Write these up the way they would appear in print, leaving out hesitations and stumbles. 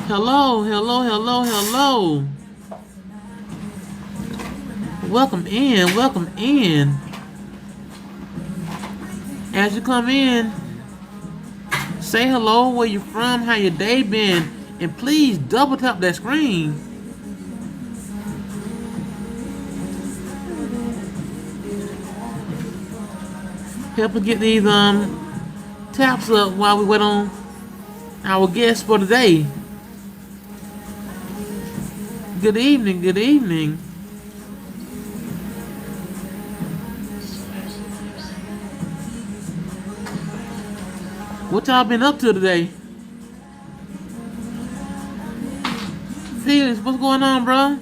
Hello, hello, hello, hello. Welcome in, welcome in. As you come in, say hello, where you from, how your day been, and please double tap that screen. Help us get these taps up while we wait on our guest for today. Good evening, good evening. What y'all been up to today? Felix, what's going on, bro?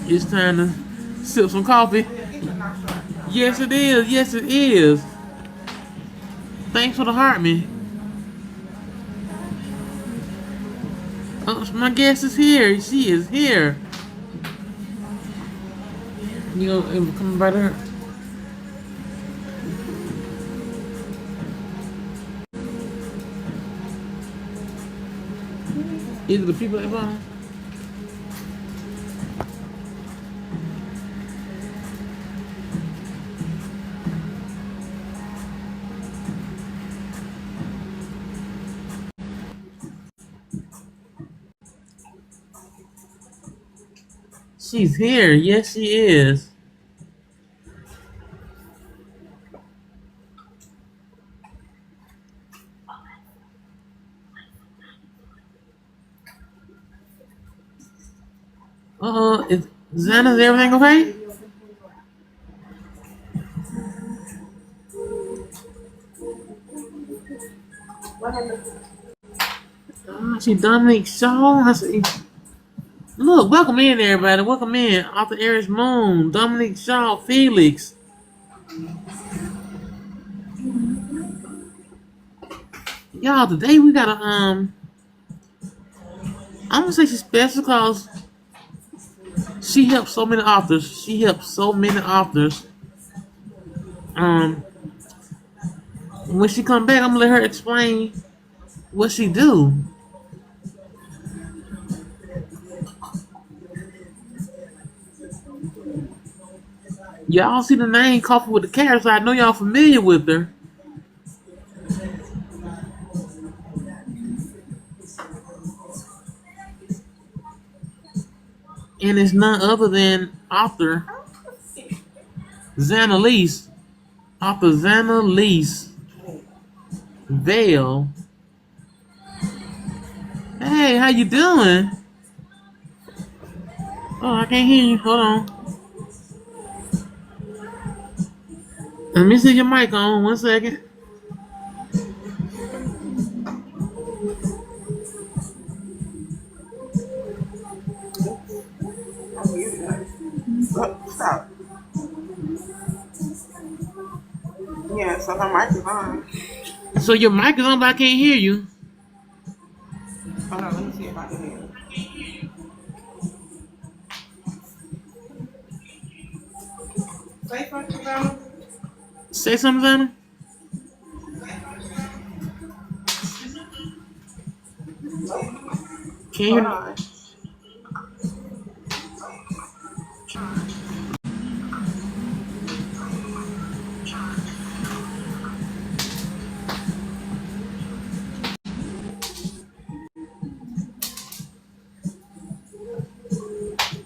It's time to sip some coffee. Yes, it is. Yes, it is. Thanks for the heart, me. My guest is here. She is here. You know, come right her. Either the people at the bottom. She's here. Yes, she is. Is Xana, is everything okay? She Dominic Shaw. Look, welcome in, everybody. Welcome in. Author Aries Moon, Dominic Shaw, Felix. Y'all, today we got a I'm gonna say she's special because she helps so many authors. She helps so many authors. Um, when she come back, I'm gonna let her explain what she do. Y'all see the name Coffee with the Carrots, so I know y'all familiar with her. And it's none other than author Zanalise. Author Zanalise Vale. Hey, how you doing? Oh, I can't hear you. Hold on. Let me see your mic on. 1 second. Stop. Yeah, so my mic is on. So your mic is on, but I can't hear you. Hold on, let me see if I can hear you. Say something about it. Say something, Zana. Can you Hold hear me? on.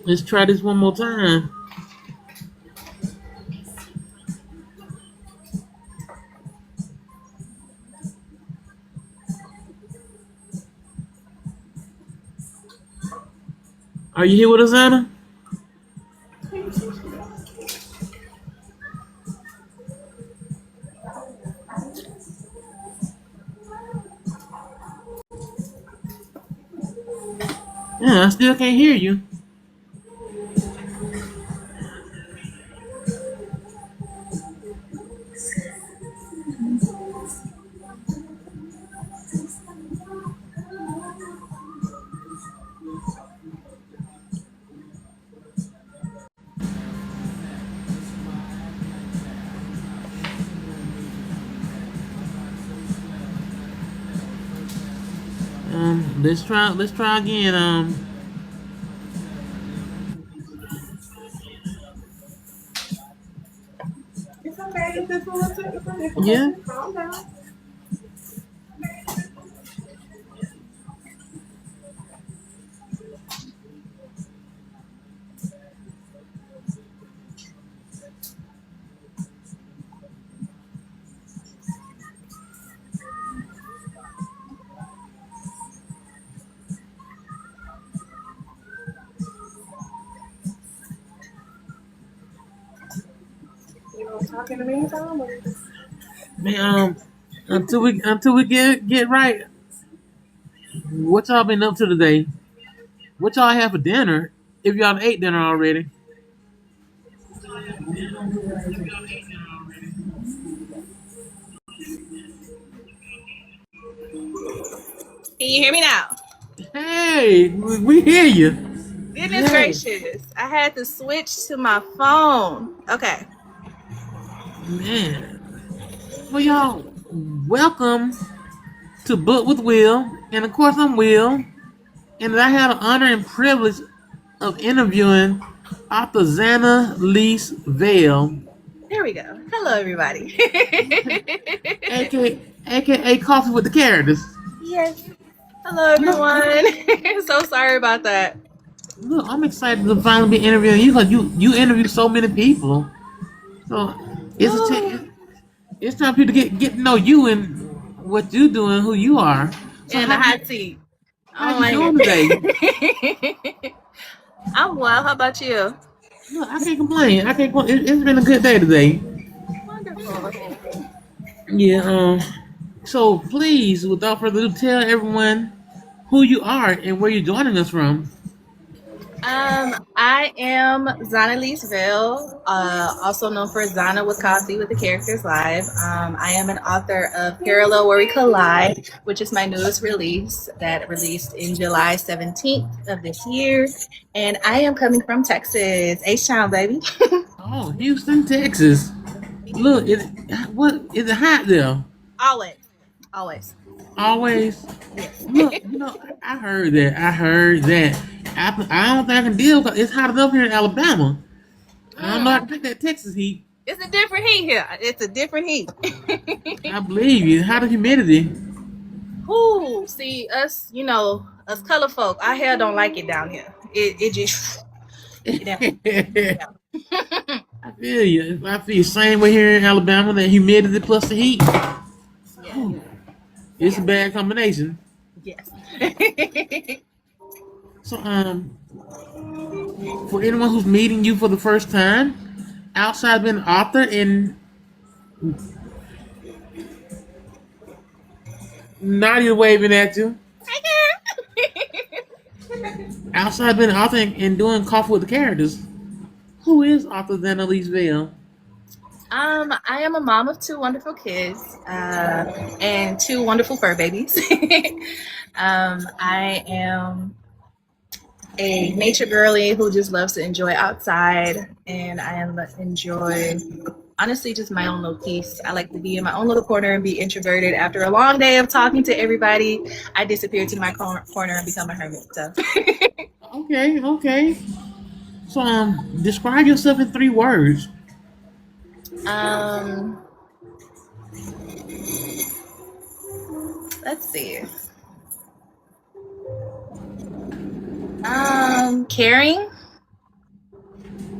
Let's try this one more time. Are you here with us, Zana? Yeah, I still can't hear you. Let's try again. It's okay. It's just a little technical Yeah. difficulty. Calm down. You know, talk in the meantime. Man, until we get right, what y'all been up to today? What y'all have for dinner? If y'all ate dinner already. Can you hear me now? Hey, we hear you. Goodness Hey, gracious. I had to switch to my phone. Okay. man. Well, y'all, welcome to Book with Will, and of course I'm Will, and I had the honor and privilege of interviewing author Zanalise Vale, There we go. Hello, everybody. aka Coffee with the Characters. Yes. Hello, Look, everyone. So sorry about that. look, I'm excited to finally be interviewing you because you interview so many people. So it's a Oh, it's time for you to get to know you and what you do and who you are. So in the hot seat. I how don't you like doing today? it. I'm well. How about you? Look, I can't complain. I can't. It's been a good day today. Wonderful. Yeah. So please, without further ado, tell everyone who you are and where you're joining us from. I am Zanalise Vale, also known for Zana with Coffee with the Characters Live. I am an author of Parallel Where We Collide, which is my newest release that released in July 17th of this year. And I am coming from Texas, H-Town, baby. Oh, Houston, Texas. Look, what is it hot there? Always, always. Always. Yes. Look, I heard that. I heard that. I don't think I can deal with it. It's hot enough here in Alabama. I don't know how Mm, to take that Texas heat. it's a different heat here. It's a different heat. I believe you. How the humidity? Ooh, see, us, us color folk, our hair don't like it down here. It just, it, I yeah. feel you. I feel the same way here in Alabama. That humidity plus the heat. Yes, Whew, it's a bad combination. yes. So, for anyone who's meeting you for the first time, outside being an author and Nadia waving at you, outside being an author and doing coffee with the characters, who is author than Elise Vale? I am a mom of two wonderful kids and two wonderful fur babies. I am a nature girly who just loves to enjoy outside, and enjoy honestly just my own little peace. I like to be in my own little corner and be introverted. After a long day of talking to everybody, I disappear to my corner and become a hermit. So, Okay, okay. So, describe yourself in 3 words. um, let's see. Caring,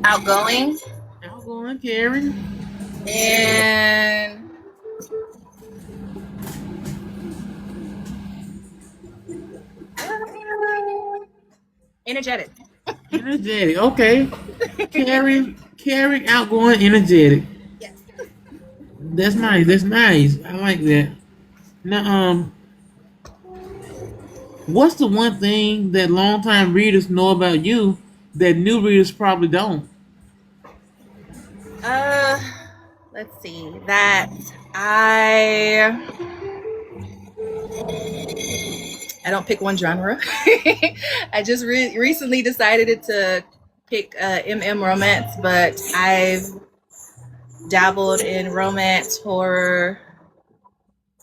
outgoing, Outgoing, caring. and energetic. Energetic. Okay. Caring, outgoing, energetic. Yes. That's nice. That's nice. I like that. Now, what's the one thing that longtime readers know about you that new readers probably don't? Uh, let's see. That I I don't pick one genre. I just recently decided to pick MM romance, but I've dabbled in romance, horror,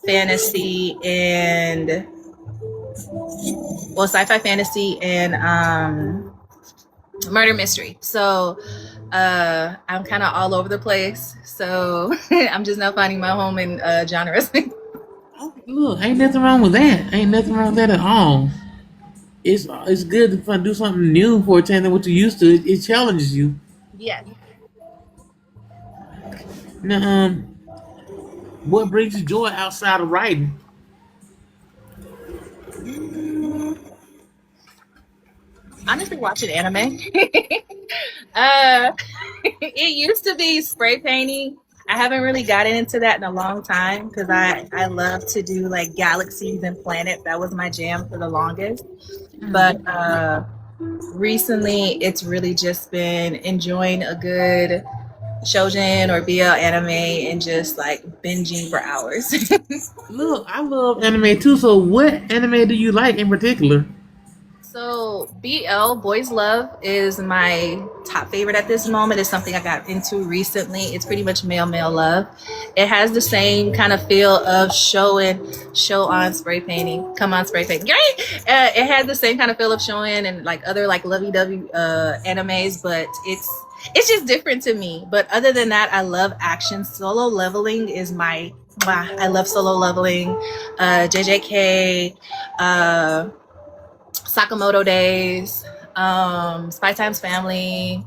fantasy, and well, sci-fi, fantasy, and murder mystery. So I'm kind of all over the place. So I'm just now finding my home in genres. Oh, look, ain't nothing wrong with that. Ain't nothing wrong with that at all. It's good to do something new for a change than what you used to. It challenges you. Yes. Now, what brings you joy outside of writing? Honestly, watching anime. uh, it used to be spray painting. I haven't really gotten into that in a long time because I love to do like galaxies and planets. That was my jam for the longest. But recently, it's really just been enjoying a good shoujin or BL anime and just like binging for hours. Look, I love anime too. So, what anime do you like in particular? So BL Boys Love is my top favorite at this moment. It's something I got into recently. It's pretty much male love. It has the same kind of feel of show on spray painting. Come on spray painting. Right? It has the same kind of feel of showing and like other like lovey-dovey animes, but it's just different to me. But other than that, I love action. Solo Leveling is my I love Solo Leveling. JJK, Sakamoto Days, Spy Times Family.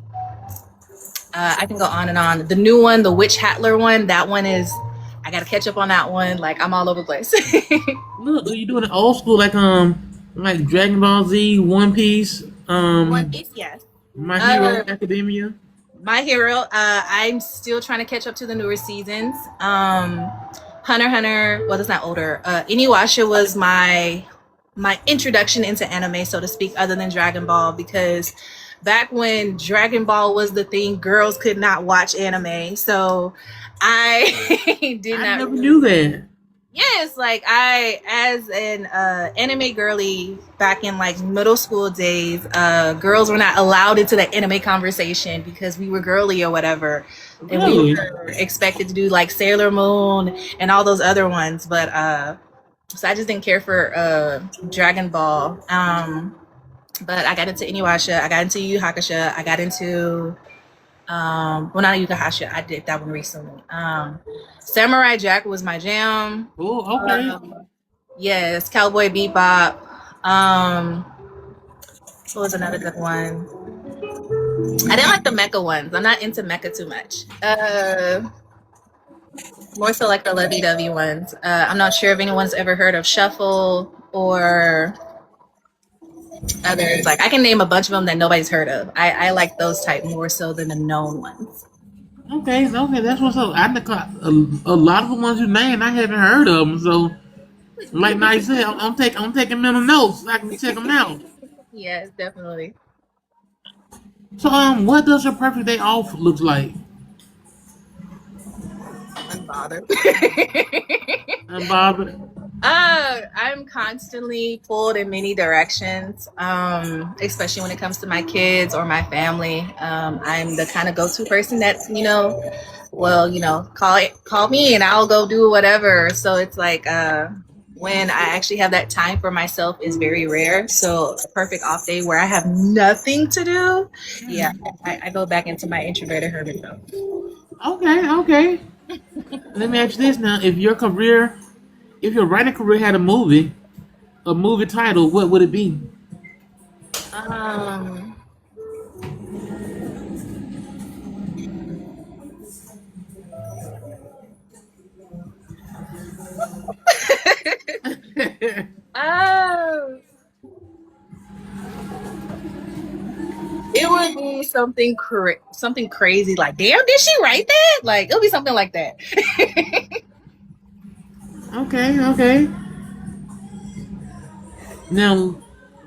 I can go on and on. The new one, the Witch Hattler one, that one is, I gotta catch up on that one. Like I'm all over the place. Look, are you doing it old school like Dragon Ball Z, One Piece, One Piece, yes. My Hero Uh, Academia? My Hero, I'm still trying to catch up to the newer seasons. Hunter x Hunter, well, that's not older. Inuyasha was my introduction into anime, so to speak, other than Dragon Ball, because back when Dragon Ball was the thing, girls could not watch anime. So I did I not never really. knew that. Yes, like I, as an anime girly back in like middle school days, girls were not allowed into the anime conversation because we were girly or whatever, and we Really? were expected to do like Sailor Moon and all those other ones. But so I just didn't care for Dragon Ball. But I got into Inuyasha, I got into Yu Yu Hakusho, I got into well, not Yu Yu Hakusho, I did that one recently. Samurai Jack was my jam. Oh, okay. Yes, Cowboy Bebop. Um, what was another good one? I didn't like the mecha ones. I'm not into mecha too much. More so like the lovey-dovey ones. I'm not sure if anyone's ever heard of Shuffle or others. Like I can name a bunch of them that nobody's heard of. I like those type more so than the known ones. Okay, that's what's up. A lot of the ones you named, I haven't heard of them. So, like I said, I'm taking mental notes so I can check them out. Yes, definitely. So, what does your perfect day off look like? Unbothered. Unbothered. I'm constantly pulled in many directions, especially when it comes to my kids or my family. I'm the kind of go-to person that, well, call me and I'll go do whatever. So it's like, when I actually have that time for myself is very rare. So a perfect off day where I have nothing to do. Yeah, I go back into my introverted hermit mode. Okay. Let me ask you this now: if your writing career had a movie title, what would it be? Um, oh, it would be something crazy like, damn, did she write that? Like, it'll be something like that. Okay. Now,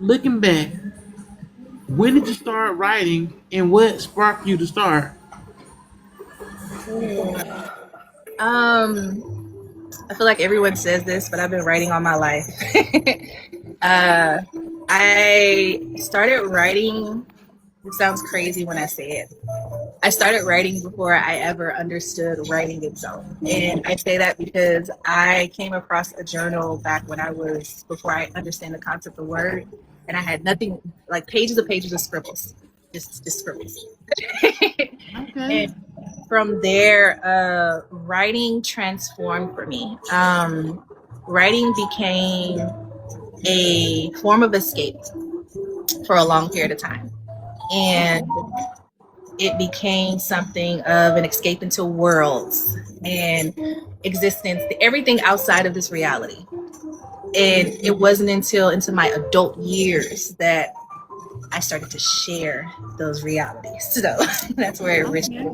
looking back, when did you start writing, and what sparked you to start? I feel like everyone says this, but I've been writing all my life. uh, I started writing. It sounds crazy when I say it. I started writing before I ever understood writing itself. And I say that because I came across a journal back when before I understand the concept of word. and I had nothing, like pages of pages of scribbles, just scribbles. Okay. And from there, writing transformed for me. Writing became a form of escape for a long period of time. And it became something of an escape into worlds and existence, everything outside of this reality. And it wasn't until into my adult years that I started to share those realities. So that's where it originated.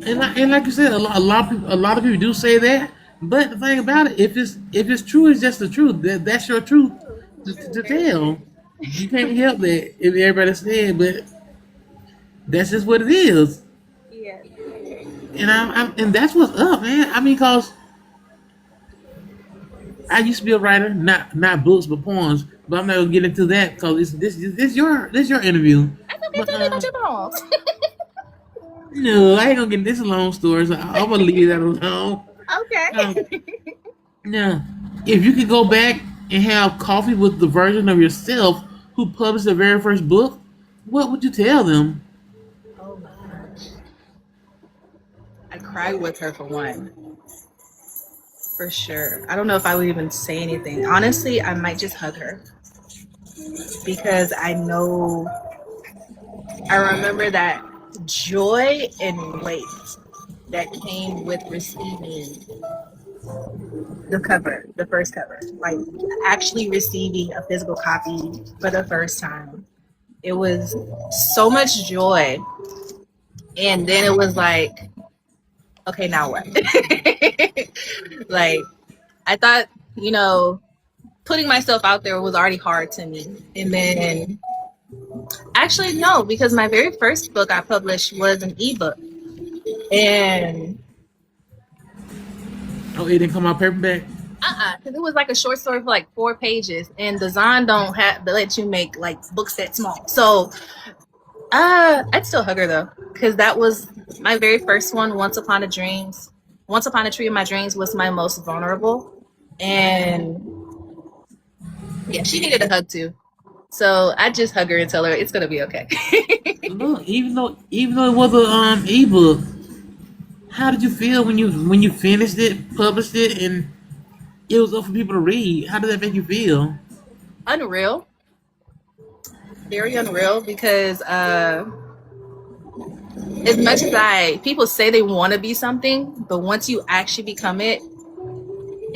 And like you said, a lot of people do say that. But the thing about it, if it's true, it's just the truth. That's your truth to tell. You can't help that if everybody said, but that's just what it is. Yeah. And and that's what's up, man. I mean, cause I used to be a writer, not books but poems. But I'm not gonna get into that because this your interview. I don't get But to about your poems. no, I ain't gonna get this a long story, so I'm gonna leave that alone. Um, Okay. now, if you could go back and have coffee with the version of yourself who published the very first book, what would you tell them? Oh my gosh. I cried with her for one, for sure. I don't know if I would even say anything. Honestly, I might just hug her because I remember that joy and weight that came with receiving the first cover, like actually receiving a physical copy for the first time. It was so much joy. And then it was like, okay, now what? Like, I thought, putting myself out there was already hard to me. And then, actually, no, because my very first book I published was an ebook. And Oh, it didn't come out paperback. because it was like a short story for like 4 pages, and the Zon don't have to let you make like books that small. So I'd still hug her though, because that was my very first one. Once Upon a Tree in My Dreams was my most vulnerable, and yeah, she needed a hug too. So I just hug her and tell her it's gonna be okay. Look, even though it was a ebook, how did you feel when you finished it, published it, and it was up for people to read? How did that make you feel? Unreal, very unreal, because as much as people say they want to be something, but once you actually become it,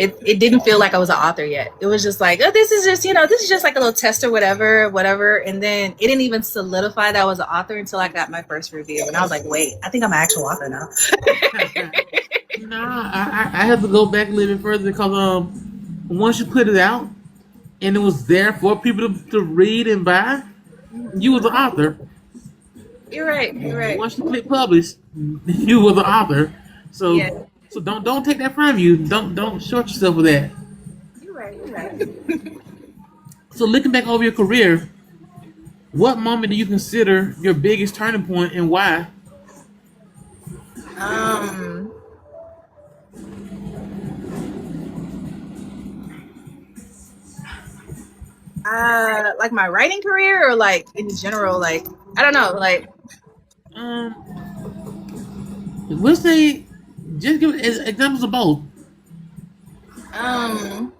it didn't feel like I was an author yet. It was just like, oh, this is just like a little test or whatever. And then it didn't even solidify that I was an author until I got my first review. And I was like, wait, I think I'm an actual author now. Nah, I have to go back a little bit further because once you put it out and it was there for people to read and buy, you was the author. You're right. You're right. Once you click publish, you were the author. So Yeah. so don't take that from you. Don't short yourself with that. You're right. You're right. So looking back over your career, what moment do you consider your biggest turning point and why? Um, like my writing career, or like in general, like I don't know, like Um, we'll say just give examples of both. um,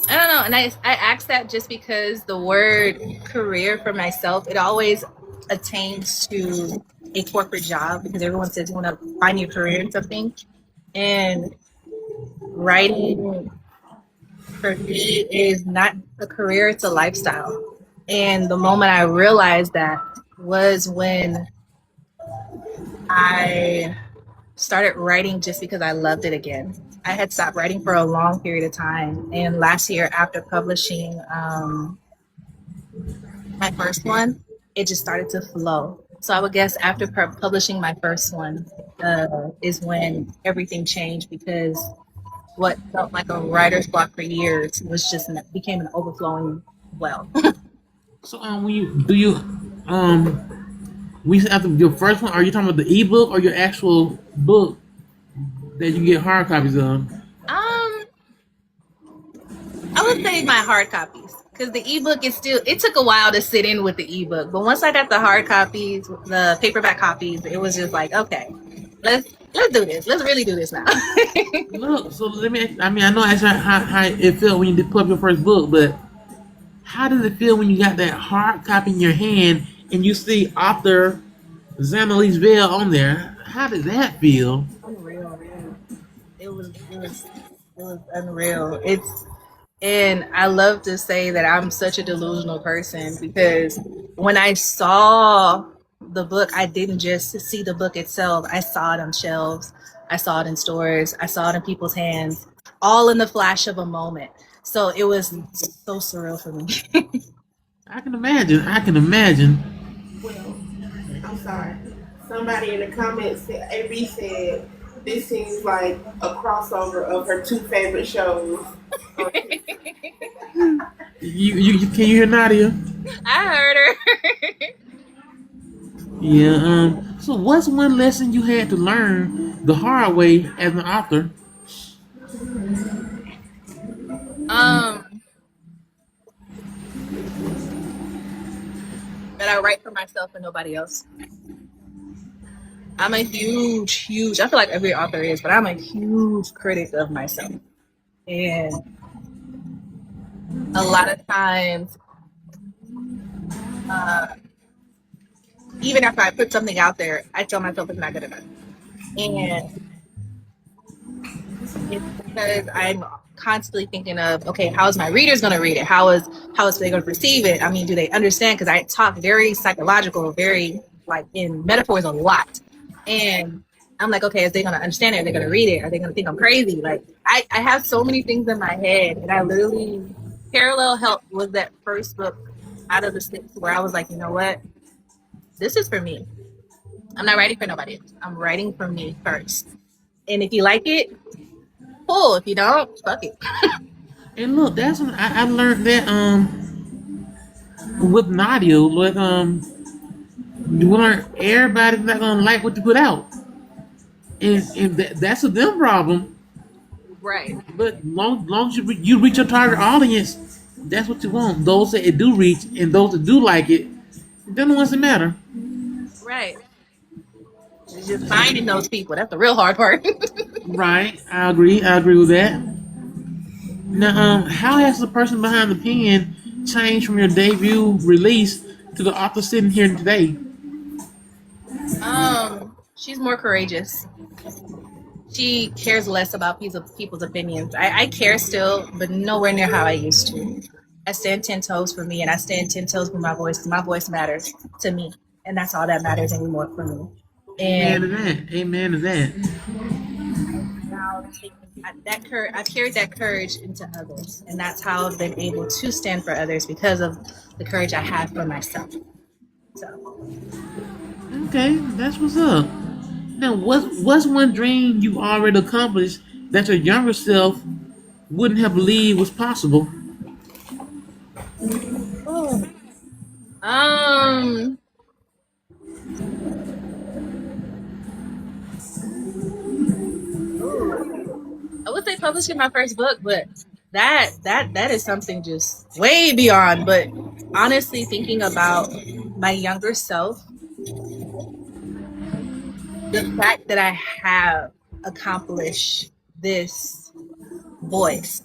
I don't know. And I asked that just because the word career for myself, it always attains to a corporate job, because everyone says you want to find your career in something. And writing for me is not a career, it's a lifestyle. And the moment I realized that was when I started writing just because I loved it again. I had stopped writing for a long period of time. And last year, after publishing my first one, it just started to flow. So I would guess after publishing my first one is when everything changed, because what felt like a writer's block for years was just became an overflowing well. So when we after your first one, are you talking about the ebook or your actual book that you get hard copies of? I would say my hard copies, because the ebook is still. It took a while to sit in with the ebook, but once I got the hard copies, the paperback copies, it was just like, okay, let's do this. Let's really do this now. Look, so let me. I mean, I know that's how it felt when you did put up your first book, but how did it feel when you got that hard copy in your hand and you see author Zanalise Vale on there? How did that feel? Unreal, man. It was unreal. And I love to say that I'm such a delusional person, because when I saw the book, I didn't just see the book itself. I saw it on shelves. I saw it in stores. I saw it in people's hands, all in the flash of a moment. So it was so surreal for me. I can imagine. I can imagine. Well, I'm sorry. Somebody in the comments said, AB said, this seems like a crossover of her two favorite shows. You can you hear Nadia? I heard her. Yeah. So, what's one lesson you had to learn the hard way as an author? That I write for myself and nobody else. I'm a huge, I feel like every author is, but I'm a huge critic of myself. And a lot of times, even after I put something out there, I tell myself it's not good enough. And it's because I'm constantly thinking of, okay, how is my readers going to read it? How is they going to perceive it? I mean, do they understand? Because I talk very psychological, very like in metaphors a lot. And I'm like, okay, is they going to understand it? Are they going to read it? Are they going to think I'm crazy? Like, I have so many things in my head, and I literally, Parallel Help was that first book out of the six where I was like, you know what? This is for me. I'm not writing for nobody else. I'm writing for me first. And if you like it, cool. If you don't, fuck it. And look, that's when I learned that with Nadia, like you learn everybody's not gonna like what you put out, and that's a them problem. Right. But long as you reach your target audience, that's what you want. Those that it do reach and those that do like it, they're the ones that matter. Right. It's just finding those people. That's the real hard part. Right, I agree. I agree with that. Now, how has the person behind the pen changed from your debut release to the author sitting here today? She's more courageous. She cares less about people's opinions. I care still, but nowhere near how I used to. I stand 10 toes for me, and I stand 10 toes for my voice, because my voice matters to me. And that's all that matters anymore for me. Amen to And that. Amen to that. now I've carried that courage into others. And that's how I've been able to stand for others, because of the courage I have for myself. So, Okay, that's what's up. Now, what's one dream you already accomplished that your younger self wouldn't have believed was possible? um, I would say publishing my first book, but that is something just way beyond. But honestly, thinking about my younger self, the fact that I have accomplished this voice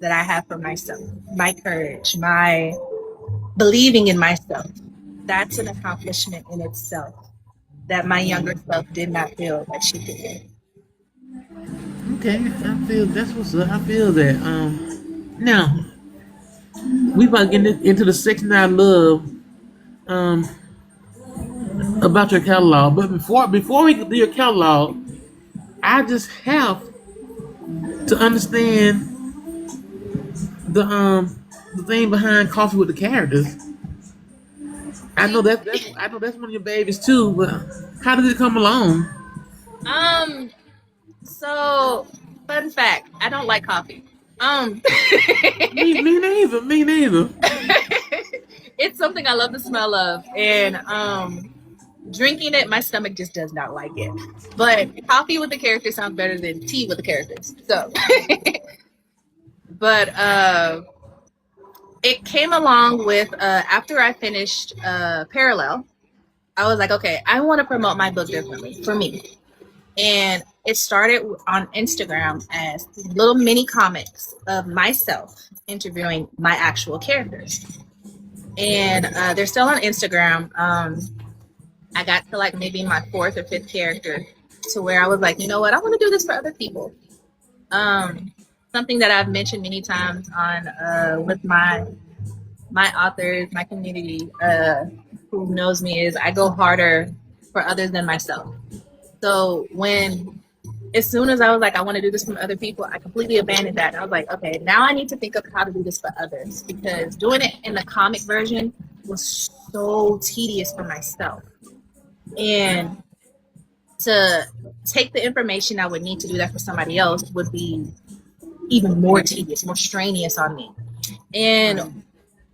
that I have for myself, my courage, my believing in myself, that's an accomplishment in itself that my younger self did not feel that she did. Okay, I feel that's what's up. I feel that. Now we about to get into the section I love. Um, about your catalog, but before we do your catalog, I just have to understand the thing behind Coffee with the Characters. I know that's one of your babies too, but how did it come along? Um, so fun fact, I don't like coffee. Um, Me neither. Me neither. it's something I love the smell of, and drinking it, my stomach just does not like it. But coffee with the characters sounds better than tea with the characters. So But it came along with after I finished Parallel, I was like, okay, I want to promote my book differently for me. And it started on Instagram as little mini comics of myself interviewing my actual characters. And they're still on Instagram. I got to like maybe my fourth or fifth character to where I was like, you know what, I want to do this for other people. Something that I've mentioned many times on with my authors, my community who knows me is I go harder for others than myself. So as soon as I was like, I want to do this from other people, I completely abandoned that. I was like, okay, now I need to think of how to do this for others, because doing it in the comic version was so tedious for myself. And to take the information I would need to do that for somebody else would be even more tedious, more strenuous on me. And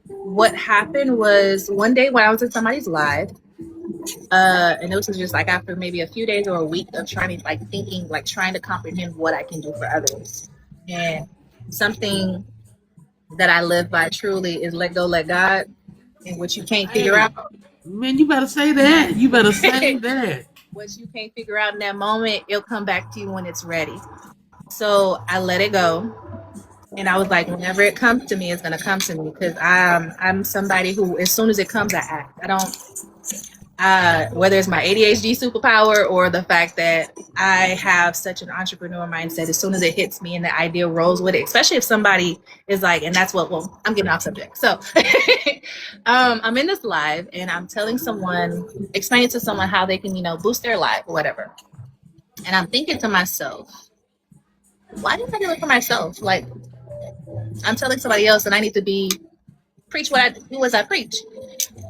what happened was one day when I was in somebody's live, and it was just like after maybe a few days or a week of trying to comprehend what I can do for others. And something that I live by truly is let go, let God, and what you can't figure out. Man, you better say that. You better say that. What you can't figure out in that moment, it'll come back to you when it's ready. So I let it go. And I was like, whenever it comes to me, it's going to come to me, because I'm somebody who, as soon as it comes, I act. I don't, whether it's my ADHD superpower or the fact that I have such an entrepreneur mindset, as soon as it hits me and the idea rolls with it, especially if somebody is like, and that's what, well, I'm getting off subject. So I'm in this live and I'm explaining to someone how they can, boost their life or whatever. And I'm thinking to myself, why didn't I do it for myself? Like, I'm telling somebody else and I need to preach what I do as I preach.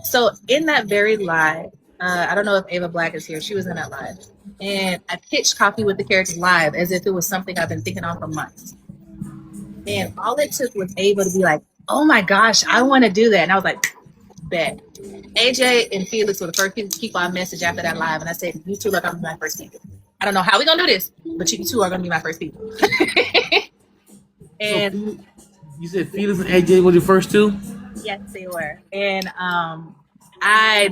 So in that very live, I don't know if Ava Black is here. She was in that live. And I pitched Coffee with the Characters live as if it was something I've been thinking on for months. And all it took was Ava to be like, oh my gosh, I want to do that. And I was like, bet. AJ and Felix were the first people I messaged after that live. And I said, you two are going to be my first people. I don't know how we're going to do this, but you two are going to be my first people. And so you said Felix and AJ were the first two? Yes, they were. And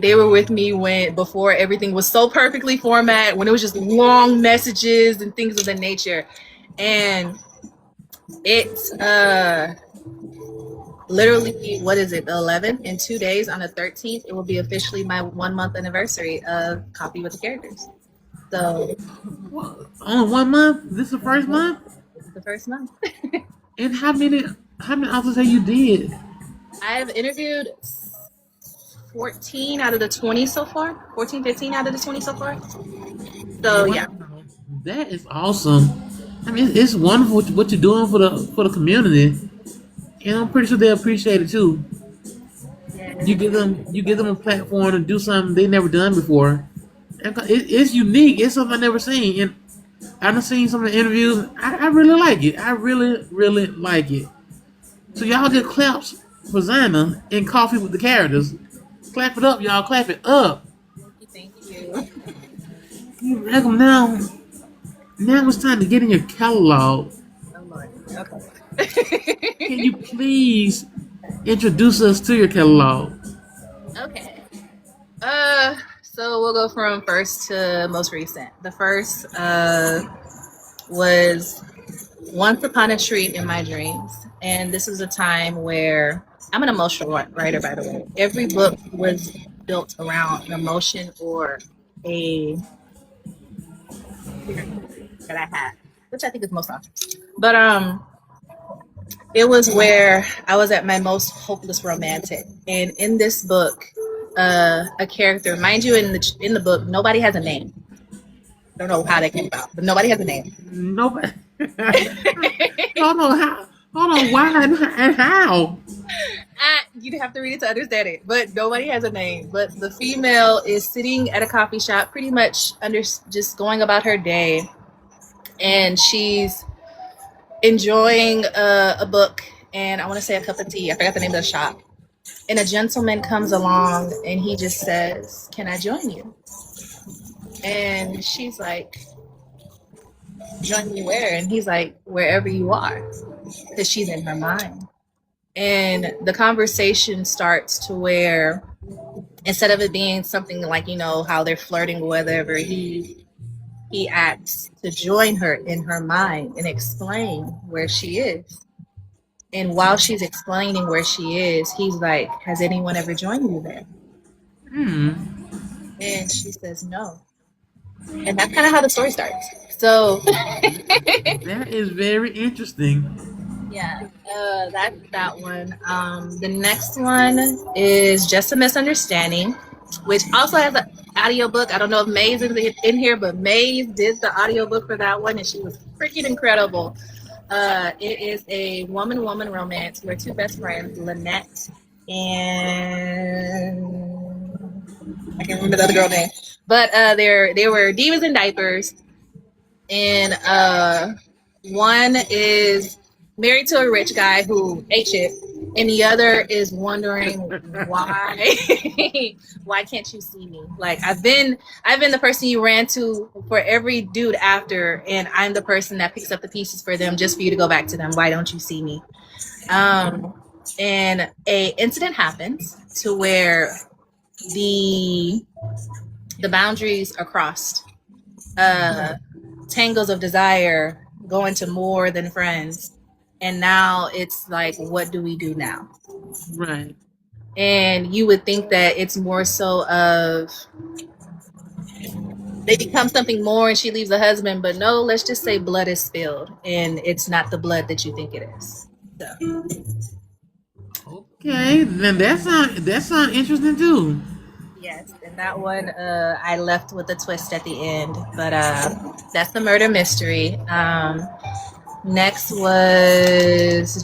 they were with me before everything was so perfectly formatted, when it was just long messages and things of the nature. And it's literally, what is it, the 11th? In 2 days, on the 13th, it will be officially my 1 month anniversary of Coffee with the Characters. So on 1 month? This is the first month? This is the first month. And how many authors have you did? I have interviewed 14 out of the 20 so far. 14, 15 out of the 20 so far. So yeah. That is awesome. I mean, it's wonderful what you're doing for the community, and I'm pretty sure they appreciate it too. Yeah. You give them a platform to do something they never done before. It's unique. It's something I never seen, and I've seen some of the interviews. I really like it. I really, really like it. So y'all get claps for Zana and Coffee with the Characters. Clap it up, y'all. Clap it up. Thank you. You welcome now. Now it's time to get in your catalog. Oh Lord. Okay. Can you please introduce us to your catalog? Okay. So we'll go from first to most recent. The first was Once Upon a Street in My Dreams. And this was a time where I'm an emotional writer, by the way. Every book was built around an emotion or a that I had, which I think is most often. But it was where I was at my most hopeless romantic. And in this book, a character, mind you, in the book, nobody has a name. I don't know how that came about, but nobody has a name. Nobody. Hold on, why and how? You'd have to read it to understand it, but nobody has a name. But the female is sitting at a coffee shop, pretty much just going about her day, and she's enjoying a book, and I want to say a cup of tea. I forgot the name of the shop. And a gentleman comes along, and he just says, "Can I join you?" And she's like, "Join me where?" And he's like, "Wherever you are." because she's in her mind. And the conversation starts to where instead of it being something like, you know, how they're flirting or whatever, he acts to join her in her mind and explain where she is. And while she's explaining where she is, he's like, has anyone ever joined you there? And she says no. And that's kind of how the story starts. So That is very interesting. yeah, that's that one. The next one is Just a Misunderstanding, which also has an audiobook. I don't know if Maze is in here, but Maze did the audiobook for that one, and she was freaking incredible. It is a woman-woman romance where two best friends, Lynette and I can't remember the other girl name, but they were divas in diapers, and one is married to a rich guy who ate shit, and the other is wondering why why can't you see me? Like I've been the person you ran to for every dude after, and I'm the person that picks up the pieces for them just for you to go back to them. Why don't you see me? And a incident happens to where the boundaries are crossed. Tangles of desire go into more than friends. And now it's like, what do we do now? Right. And you would think that it's more so of they become something more and she leaves the husband, but no, let's just say blood is spilled and it's not the blood that you think it is. So. Okay, then that sound interesting too. Yes, and that one I left with a twist at the end, but that's the murder mystery. Next was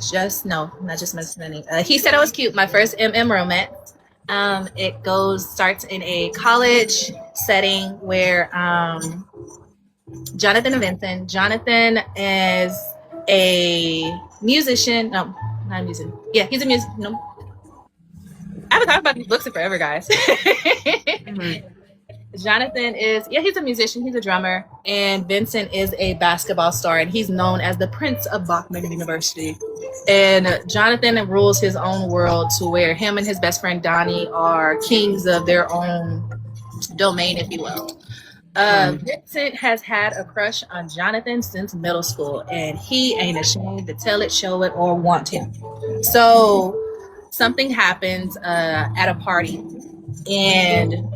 not just mentioning. He Said I Was Cute, my first romance. It starts in a college setting where Jonathan and Vincent. Jonathan is a musician. No, not a musician. Yeah, he's a musician. No. I haven't talked about these books in forever, guys. Jonathan he's a musician, he's a drummer, and Vincent is a basketball star, and he's known as the Prince of Bachman University. And Jonathan rules his own world to where him and his best friend Donnie are kings of their own domain, if you will. Vincent has had a crush on Jonathan since middle school, and he ain't ashamed to tell it, show it, or want him. So something happens at a party, and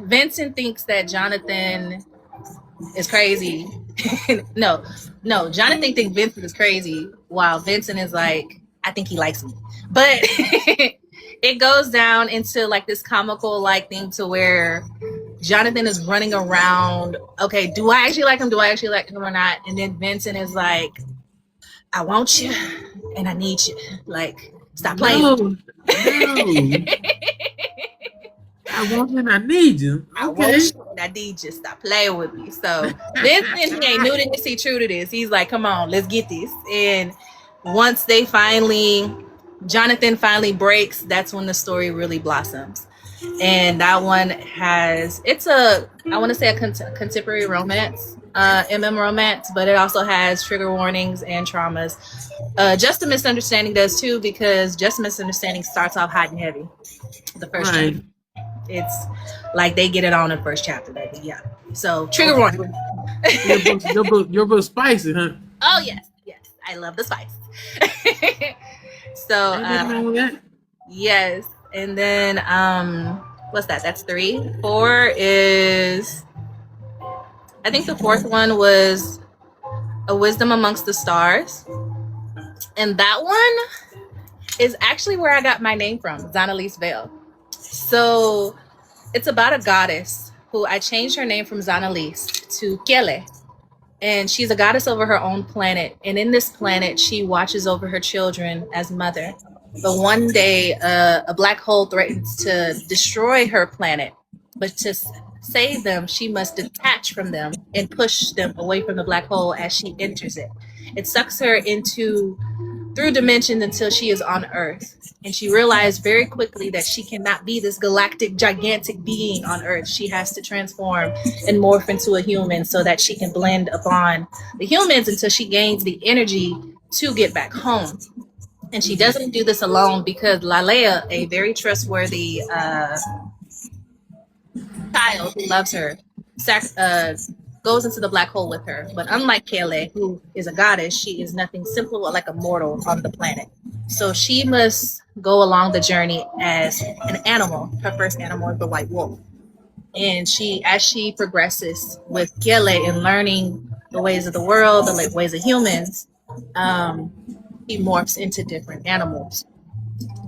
Vincent thinks that Jonathan is crazy. no, Jonathan thinks Vincent is crazy, while Vincent is like, I think he likes me. But it goes down into like this comical like thing to where Jonathan is running around. Okay, do I actually like him? Do I actually like him or not? And then Vincent is like, I want you and I need you. Like, stop playing. No. I want you and I need you. Okay. I want you and I need you. Stop playing with me. So Vincent, he ain't new to this, he true to this. He's like, come on, let's get this. And once Jonathan finally breaks, that's when the story really blossoms. And that one I want to say a contemporary romance, romance, but it also has trigger warnings and traumas. Just a Misunderstanding does too, because Just a Misunderstanding starts off hot and heavy. The first chapter. It's like they get it on in the first chapter, baby. Yeah. So trigger warning. Your book's spicy, huh? Oh yes. I love the spice. So yes. And then what's that? That's 3. 4 is, I think the fourth one was A Wisdom Amongst the Stars. And that one is actually where I got my name from, Zanalise Vale. So it's about a goddess who I changed her name from Zanalise to Kele. And she's a goddess over her own planet. And in this planet, she watches over her children as mother. But one day, a black hole threatens to destroy her planet. But to save them, she must detach from them and push them away from the black hole as she enters it. It sucks her into through dimensions until she is on Earth. And she realized very quickly that she cannot be this galactic, gigantic being on Earth. She has to transform and morph into a human so that she can blend upon the humans until she gains the energy to get back home. And she doesn't do this alone because Lalea, a very trustworthy child who loves her, goes into the black hole with her. But unlike Kele, who is a goddess, she is nothing simple like a mortal on the planet. So she must go along the journey as an animal. Her first animal is the white wolf. And as she progresses with Kele and learning the ways of the world, the ways of humans, he morphs into different animals.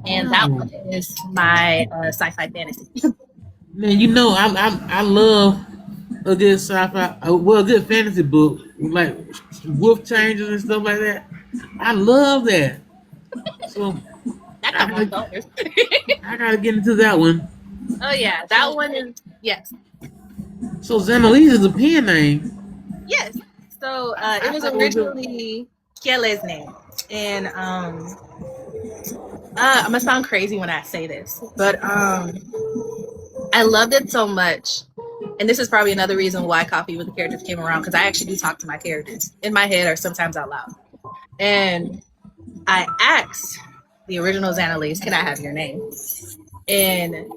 And that one is my sci-fi fantasy. Man, you know, I love a good sci-fi, a good fantasy book like wolf changes and stuff like that. I love that. So That got my shoulders. I gotta get into that one. Oh yeah, that one is yes. So Zanalise is a pen name. Yes. So it was originally Kele's name, and I'm gonna sound crazy when I say this, but I loved it so much, and this is probably another reason why Coffee with the Characters came around, because I actually do talk to my characters in my head or sometimes out loud, and I asked the original Zanalise, "Can I have your name?" And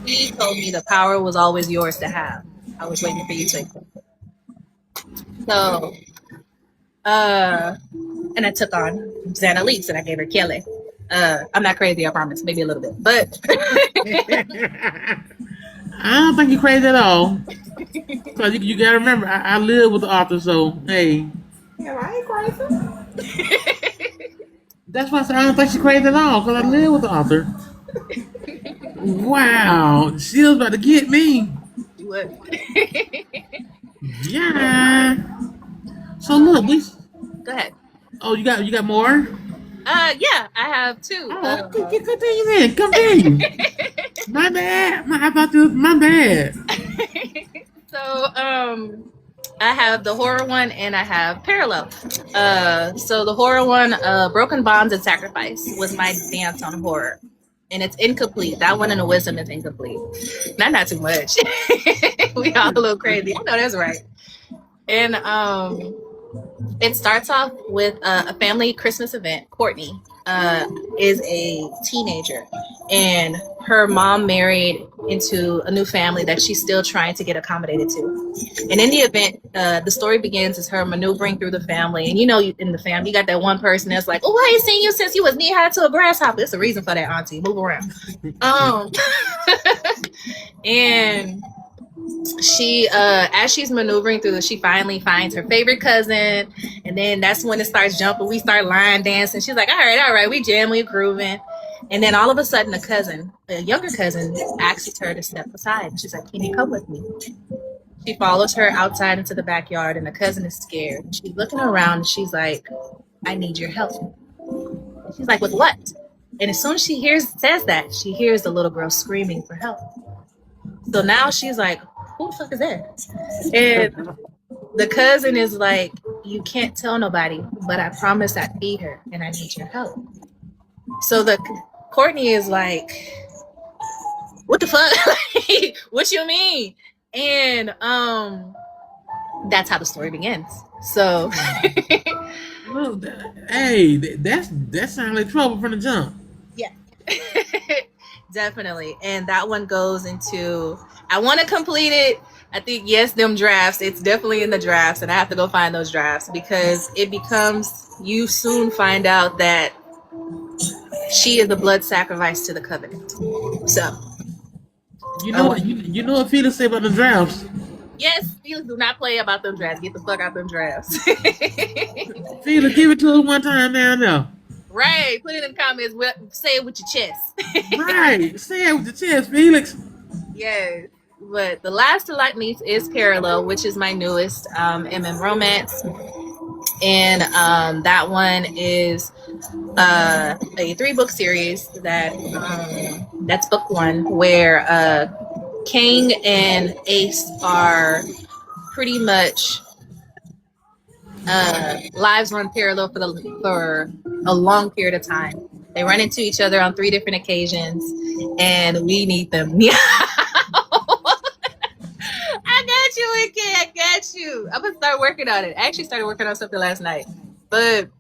he told me the power was always yours to have. I was waiting for you to accept it. So, and I took on Zanalise and I gave her Kele. I'm not crazy, I promise. Maybe a little bit, but I don't think you're crazy at all. Cause you gotta remember, I live with the author, so hey. Yeah, I ain't crazy. That's why I said I don't think she's crazy at all, cause I live with the author. Wow, she was about to get me. what? Yeah. So look, Go ahead. oh, you got more? Yeah, I have two. Oh, continue then. Continue. My bad. I thought this was my bad. So, I have the horror one and I have parallel. So the horror one, Broken Bonds and Sacrifice was my dance on horror. And it's incomplete. That one and the wisdom is incomplete. Not too much. We all a little crazy. I know that's right. And it starts off with a family Christmas event. Courtney is a teenager, and her mom married into a new family that she's still trying to get accommodated to. And in the event, the story begins as her maneuvering through the family. And you know, in the family, you got that one person that's like, "Oh, I ain't seen you since you was knee high to a grasshopper." There's a reason for that, auntie. Move around. And she as she's maneuvering through she finally finds her favorite cousin, and then that's when it starts jumping. We start line dancing. She's like, all right, we jam, we grooving. And then all of a sudden a younger cousin asks her to step aside. She's like, can you come with me? She follows her outside into the backyard, and the cousin is scared. She's looking around and she's like, I need your help. She's like, with what? And as soon as she says that, she hears the little girl screaming for help. So now she's like, who the fuck is that? And the cousin is like, you can't tell nobody, but I promise I'd feed her and I need your help. So Courtney is like, what the fuck? What you mean? And that's how the story begins. So Well, hey, that sounds like trouble from the jump. yeah. Definitely. And that one goes into, I want to complete it. I think, yes, them drafts, it's definitely in the drafts, and I have to go find those drafts because it becomes, you soon find out that she is a blood sacrifice to the covenant. So You know what Felix say about the drafts? yes, Felix, do not play about them drafts. Get the fuck out them drafts. Felix, give it to us one time now. Right. Put it in the comments. Say it with your chest. Right. Say it with the chest, Felix. Yes. But the last to like me is Parallel, which is my newest MM romance. And that one is a 3-book series that's book 1, where King and Ace are pretty much lives run parallel for a long period of time. They run into each other on 3 different occasions, and we need them. Yeah. I got you, Wiki. I got you. I'm gonna start working on it. I actually started working on something last night, but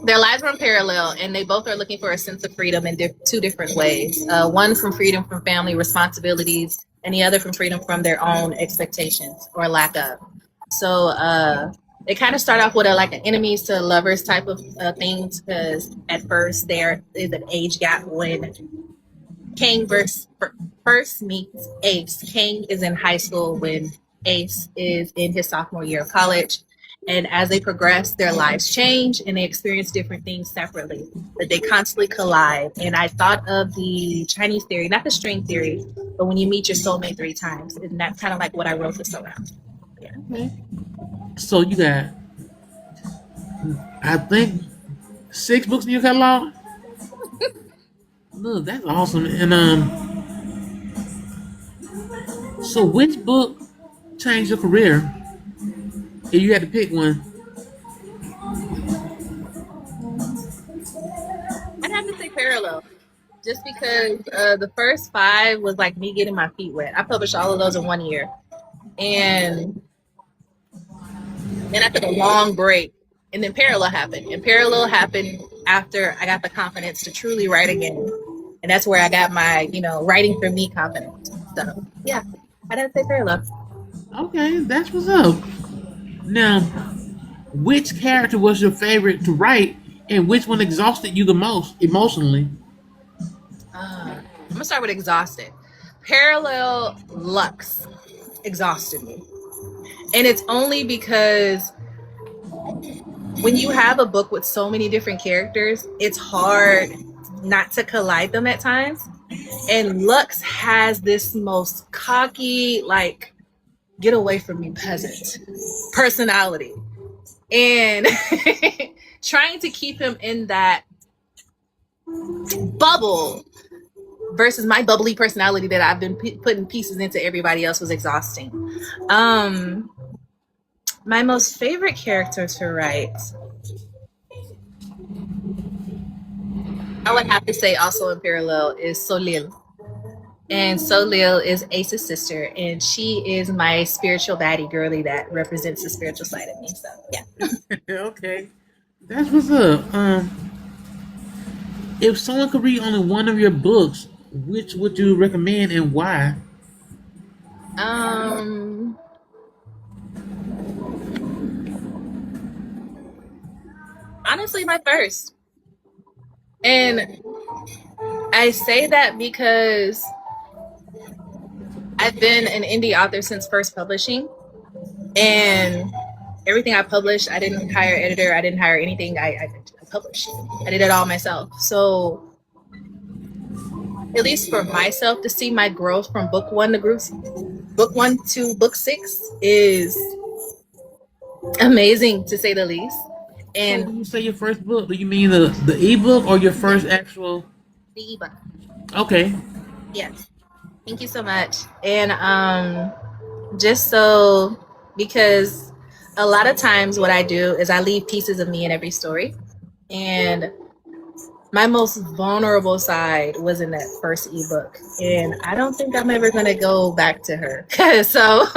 their lives run parallel, and they both are looking for a sense of freedom in 2 different ways. One from freedom from family responsibilities, and the other from freedom from their own expectations or lack of. So they kind of start off with like an enemies to lovers type of things, because at first there is an age gap when Kang first meets Ace. Kang is in high school when Ace is in his sophomore year of college. And as they progress, their lives change and they experience different things separately, but they constantly collide. And I thought of the Chinese theory, not the string theory, but when you meet your soulmate 3 times. And that's kind of like what I wrote this around. Yeah. Okay. So you got, I think, 6 books in your catalog. Look, that's awesome. And so which book changed your career? If you had to pick one. I'd have to say parallel. Just because the first 5 was like me getting my feet wet. I published all of those in 1 year. And then I took a long break. And then Parallel happened. And Parallel happened after I got the confidence to truly write again. And that's where I got my, writing for me confidence. So, yeah, I'd have to say Parallel. Okay, that's what's up. Now, which character was your favorite to write, and which one exhausted you the most emotionally? I'm going to start with exhausted. Parallel Lux exhausted me. And it's only because when you have a book with so many different characters, it's hard not to collide them at times. And Lux has this most cocky, like, get away from me, peasant personality. And trying to keep him in that bubble versus my bubbly personality that I've been putting pieces into everybody else was exhausting. My most favorite character to write, I would have to say also in parallel, is Solil. And Solil is Ace's sister, and she is my spiritual baddie girly that represents the spiritual side of me. So yeah. Okay, that's what's up. If someone could read only one of your books, which would you recommend and why? Honestly, my first. And I say that because I've been an indie author since first publishing, and everything I published, I didn't hire an editor, I didn't hire anything. I published. I did it all myself. So at least for myself, to see my growth from book 1 to book 6 is amazing, to say the least. And so when you say your first book, do you mean the ebook or your first actual? The ebook. Okay. Yes. Thank you so much. And just so, because a lot of times what I do is I leave pieces of me in every story. And my most vulnerable side was in that first ebook. And I don't think I'm ever going to go back to her. So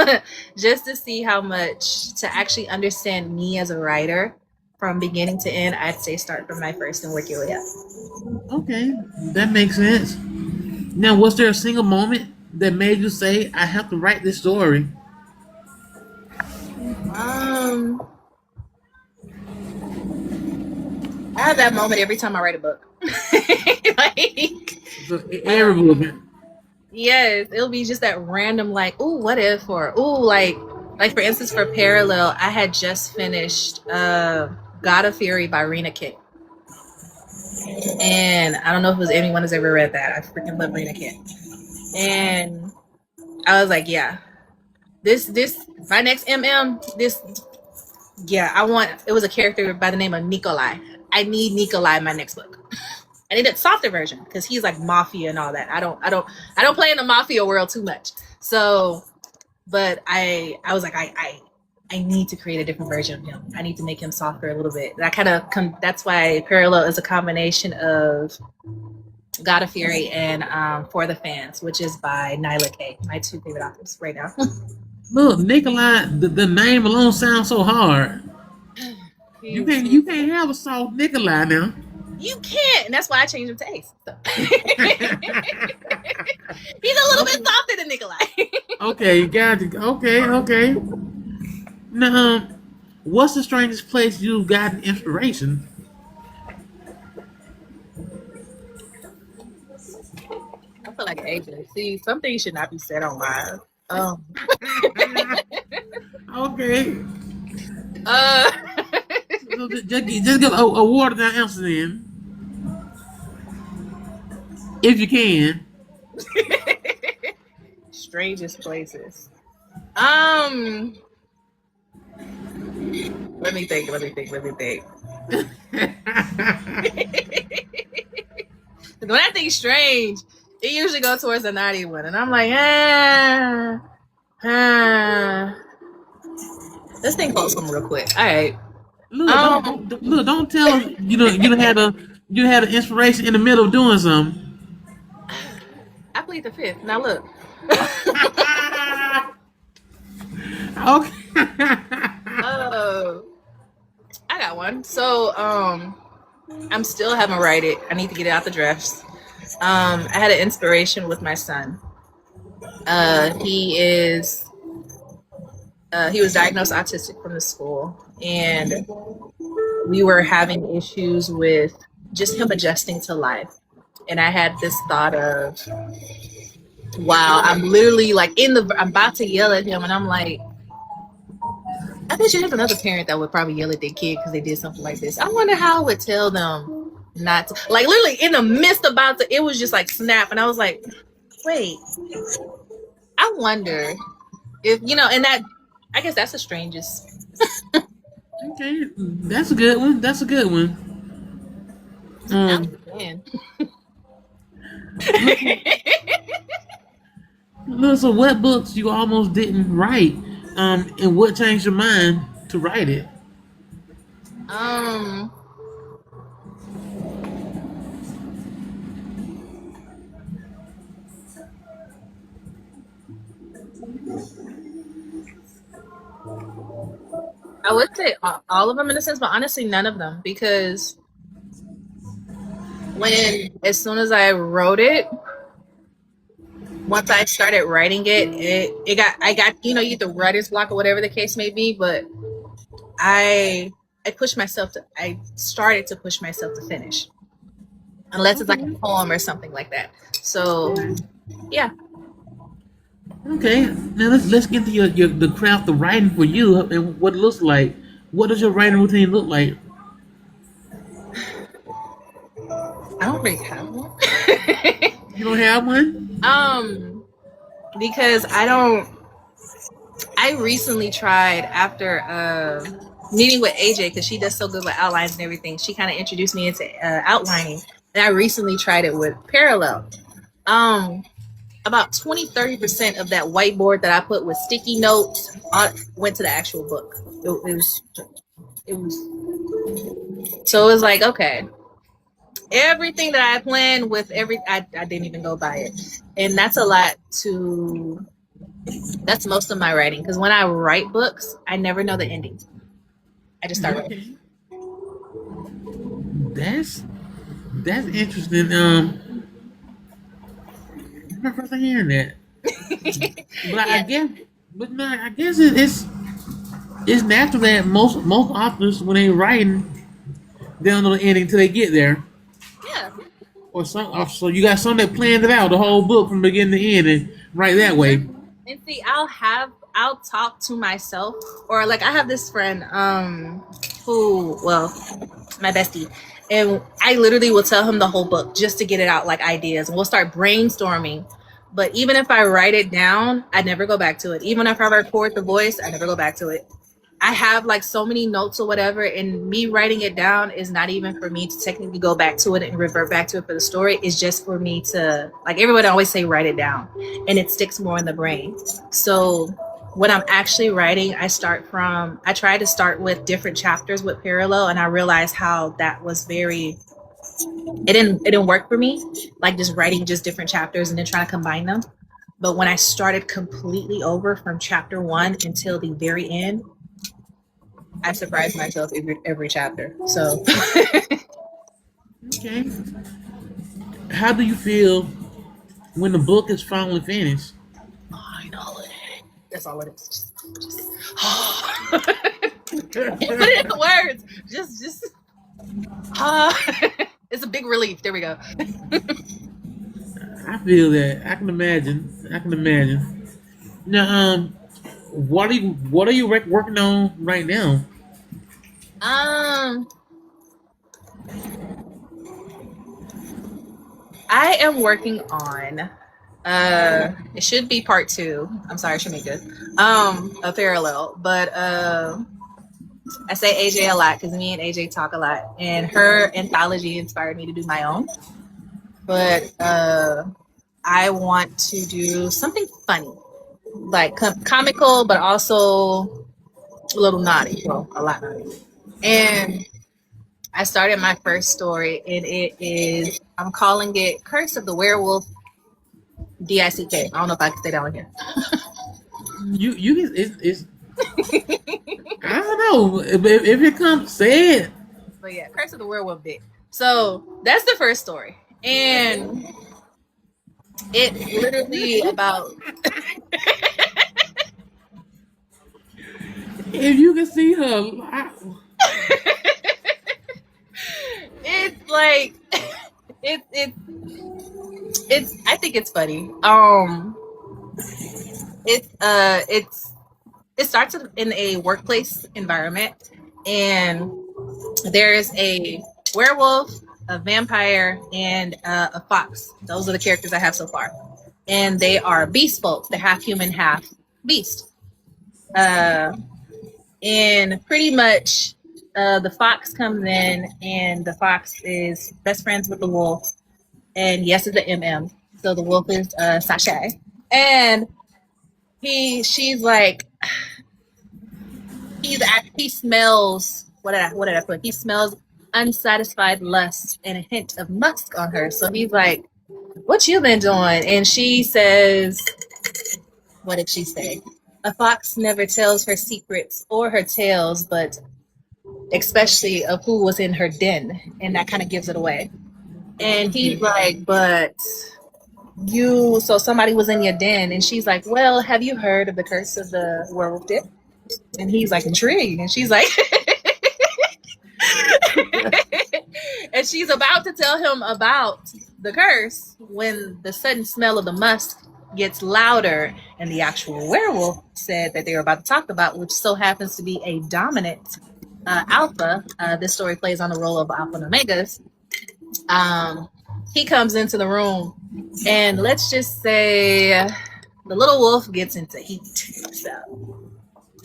just to see how much, to actually understand me as a writer from beginning to end, I'd say start from my first and work your way up. Okay, that makes sense. Now, was there a single moment that made you say, I have to write this story? I have that moment every time I write a book. So, every book. Yes, it'll be just that random, like, ooh, what if, or ooh, like for instance, for Parallel, I had just finished God of Fury by Rena King. And I don't know if anyone has ever read that. I freaking love Rena King. And I was like, yeah, this my next it was a character by the name of Nikolai. I need Nikolai in my next book. I need a softer version because he's like mafia and all that. I don't play in the mafia world too much. So, but I was like, I I need to create a different version of him. I need to make him softer a little bit. That's why Parallel is a combination of God of Fury and For the Fans, which is by Nyla K, my two favorite authors right now. Look, Nikolai, the name alone sounds so hard. You can't have a soft Nikolai now. You can't, and that's why I changed him to Ace. So. He's a little bit softer than Nikolai. Okay, got you. Okay. Now, what's the strangest place you've gotten inspiration? I feel like AJ. See, some things should not be said on live. Okay. Just give a watered down answer then, if you can. Strangest places. Let me think. When I think strange, it usually goes towards the naughty one, and I'm like, Let's think about something real quick. All right. Look, don't tell us you had an inspiration in the middle of doing something. I plead the fifth. Now look. Okay. I got one. So I'm still haven't write it. I need to get it out the drafts. I had an inspiration with my son. He was diagnosed autistic from the school, and we were having issues with just him adjusting to life. And I had this thought of, wow, I'm literally like I'm about to yell at him, and I'm like, I bet you there's another parent that would probably yell at their kid because they did something like this. I wonder how I would tell them not to, like literally in the midst about it was just like snap, and I was like, wait, I wonder if and that, I guess that's the strangest. Okay, that's a good one. Look, so what books you almost didn't write, and what changed your mind to write it? I would say all of them in a sense, but honestly, none of them, because as soon as I wrote it, once I started writing it, I got you get the writer's block or whatever the case may be, but I started to push myself to finish, unless it's like a poem or something like that. So, yeah. Okay, now let's get to the craft of writing for you and what it looks like. What does your writing routine look like? I don't really have one. You don't have one? Because I recently tried after meeting with AJ, because she does so good with outlines and everything. She kind of introduced me into outlining, and I recently tried it with Parallel. About 20-30% of that whiteboard that I put with sticky notes went to the actual book. It was so it was like, okay, everything that I planned with I didn't even go by it, and that's a lot that's most of my writing, because when I write books, I never know the ending. I just start writing. That's interesting. My first time hearing that. But yeah. I guess it's natural that most authors, when they writing, they don't know the ending until they get there. Yeah. Or so you got some that planned it out, the whole book from beginning to end, and write that way. And see, I'll talk to myself, or like I have this friend my bestie, and I literally will tell him the whole book just to get it out, like ideas, and we'll start brainstorming. But even if I write it down, I never go back to it. Even if I record the voice, I never go back to it. I have like so many notes or whatever, and me writing it down is not even for me to technically go back to it and revert back to it for the story. It's just for me to, like everybody always say, write it down, and it sticks more in the brain. So when I'm actually writing, I try to start with different chapters with parallel, and I realized how that was it didn't work for me, like just writing just different chapters and then trying to combine them. But when I started completely over from chapter 1 until the very end, I surprised myself every chapter. So Okay. How do you feel when the book is finally finished? I know it. That's all it is. Put it into words. Just. It's a big relief. There we go. I feel that. I can imagine. I can imagine. Now, what are you working on right now? Um, I am working on. It should be part 2. I'm sorry, Shamika. A parallel, but I say AJ a lot because me and AJ talk a lot, and her anthology inspired me to do my own. But I want to do something funny, like comical, but also a little naughty. Well, a lot naughty. And I started my first story, and I'm calling it Curse of the Werewolf DICK. I don't know if I can say that on here. You it's I don't know if it comes say it. But yeah, Curse of the Werewolf Dick. So that's the first story. And it's literally about If you can see her, it's like it's I think it's funny. It starts in a workplace environment, and there's a werewolf, a vampire, and a fox. Those are the characters I have so far, and they are beast folk. They're half human, half beast. And pretty much, the fox comes in, and the fox is best friends with the wolf, and yes, it's an MM. So the wolf is Sashay, and she's like he smells what did I put? He smells unsatisfied lust and a hint of musk on her. So he's like, "What you been doing?" And she says, "What did she say? A fox never tells her secrets or her tales, but especially of who was in her den," and that kind of gives it away. And he's like, "But so somebody was in your den," and she's like, "Well, have you heard of the curse of the werewolf dick?" And he's like, intrigued, and she's like, and she's about to tell him about the curse when the sudden smell of the musk gets louder, and the actual werewolf said that they were about to talk about, which so happens to be a dominant alpha. This story plays on the role of alpha and omegas. He comes into the room, and let's just say the little wolf gets into heat. So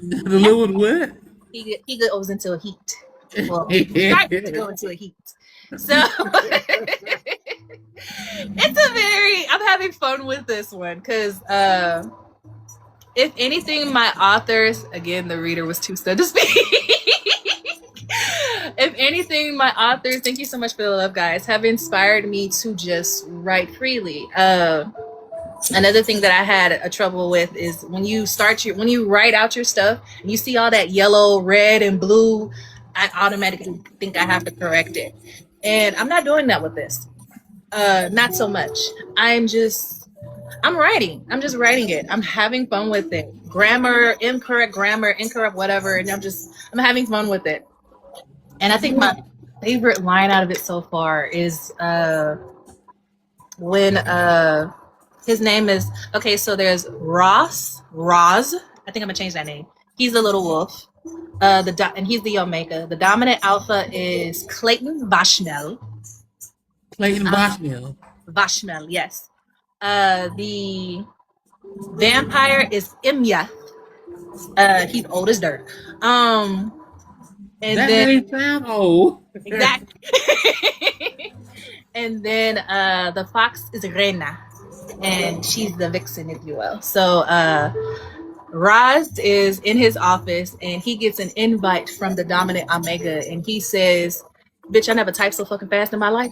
The little what? he goes into a heat. Well, he starts to go into a heat. So I'm having fun with this one because if anything, my authors, again, the reader was too stunned to speak. If anything, my authors, thank you so much for the love, guys, have inspired me to just write freely. Another thing that I had a trouble with is when you write out your stuff and you see all that yellow, red, and blue, I automatically think I have to correct it. And I'm not doing that with this. Not so much. I'm writing. I'm just writing it. I'm having fun with it. Incorrect grammar, incorrect whatever, and I'm having fun with it. And I think my favorite line out of it so far is when his name is, okay, so there's Roz. I think I'm gonna change that name. He's the little wolf. And he's the Omega. The dominant alpha is Clayton Vashnell. Vashnell, yes. The vampire is Imyath. He's old as dirt. And that then name sound old. Exactly. And then the fox is Rena, and she's the vixen, if you will. So Roz is in his office and he gets an invite from the dominant Omega and he says, "Bitch, I never typed so fucking fast in my life."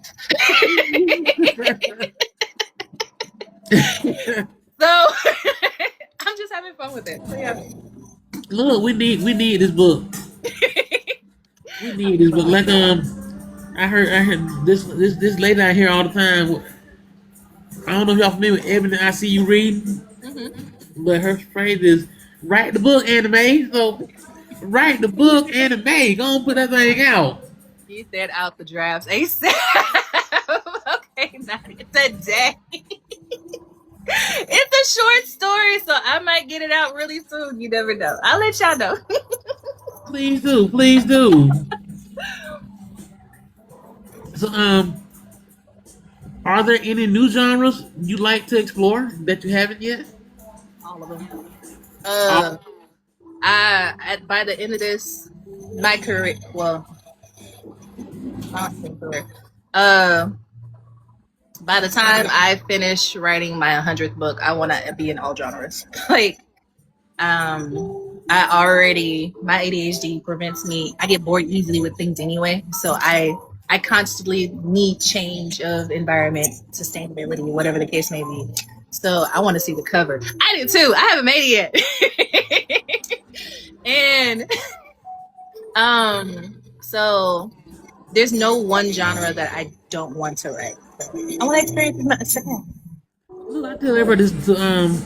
So I'm just having fun with it. So yeah. Look, we need this book. We need this book. Like I heard this lady out here all the time. I don't know if y'all familiar with Ebony. I see you reading, but her phrase is write the book, anime. So write the book, anime. Go and put that thing out. Get that out the drafts ASAP. Okay, not today. It's a short story, so I might get it out really soon. You never know. I'll let y'all know. Please do, please do. So are there any new genres you like to explore that you haven't yet? All of them. Oh, By the end of this, my career, well, not my career. By the time I finish writing my 100th book, I want to be in all genres. Like, I already, my ADHD prevents me, I get bored easily with things anyway. So I constantly need change of environment, sustainability, whatever the case may be. So I want to see the cover. I do too. I haven't made it yet. And so there's no one genre that I don't want to write. So I want to experience as much. look, I tell everybody to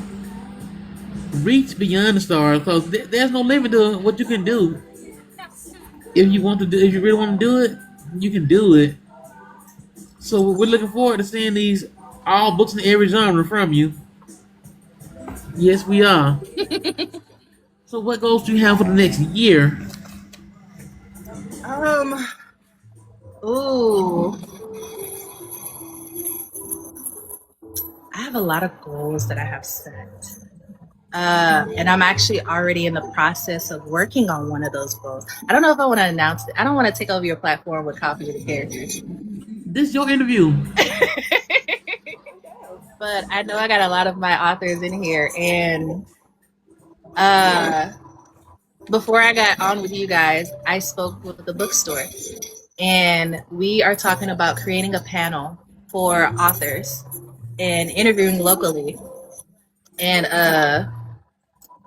reach beyond the stars because there's no limit to what you can do. If you want to do, if you really want to do it, you can do it. So we're looking forward to seeing these all books in every genre from you. Yes, we are. So what goals do you have for the next year? Ooh, I have a lot of goals that I have set. And I'm actually already in the process of working on one of those goals. I don't know if I want to announce it. I don't want to take over your platform with coffee with the characters. This is your interview. But I know I got a lot of my authors in here. And before I got on with you guys, I spoke with the bookstore. And we are talking about creating a panel for authors and interviewing locally. And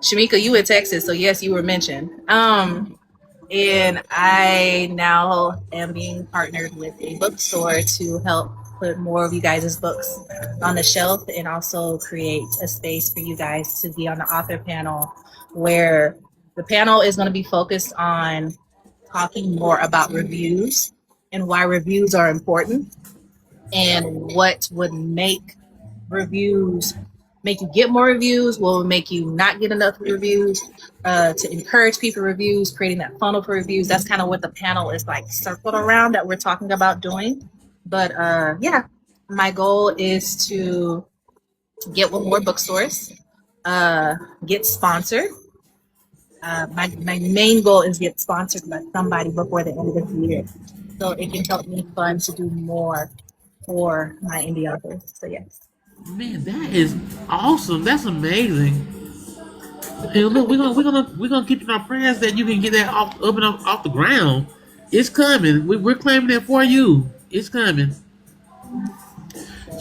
Shamika, you in Texas, so yes, you were mentioned. And I now am being partnered with a bookstore to help put more of you guys' books on the shelf and also create a space for you guys to be on the author panel where the panel is going to be focused on talking more about reviews and why reviews are important and what would make reviews make you get more reviews, will make you not get enough reviews, to encourage people reviews, creating that funnel for reviews. That's kind of what the panel is like circled around that we're talking about doing. But yeah, my goal is to get with more bookstores, get sponsored. My main goal is get sponsored by somebody before the end of the year, so it can help me fund to do more for my indie authors. So yes. Man, that is awesome. That's amazing. And look, we're gonna keep in our prayers that you can get that off up and off the ground. It's coming. We're claiming it for you. It's coming.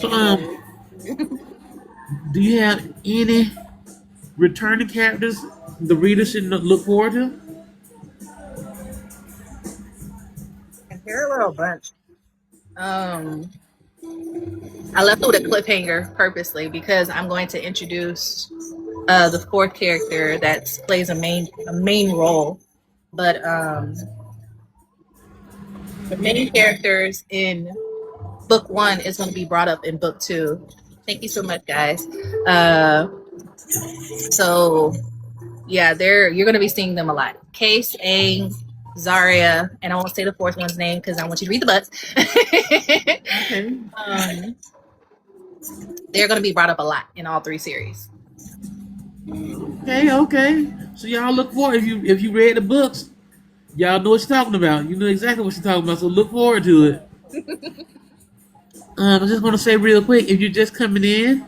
So do you have any returning characters the reader should look forward to? Here a little bunch. I left it with a cliffhanger purposely because I'm going to introduce the fourth character that plays a main role. But the main characters in book one is going to be brought up in book two. Thank you so much, guys. So yeah, you're going to be seeing them a lot. Case, Aang, Zarya, and I won't say the fourth one's name because I want you to read the books. Okay. They're going to be brought up a lot in all three series. Okay. So y'all look forward if you read the books, y'all know what she's talking about. You know exactly what she's talking about. So look forward to it. I just want to say real quick, if you're just coming in,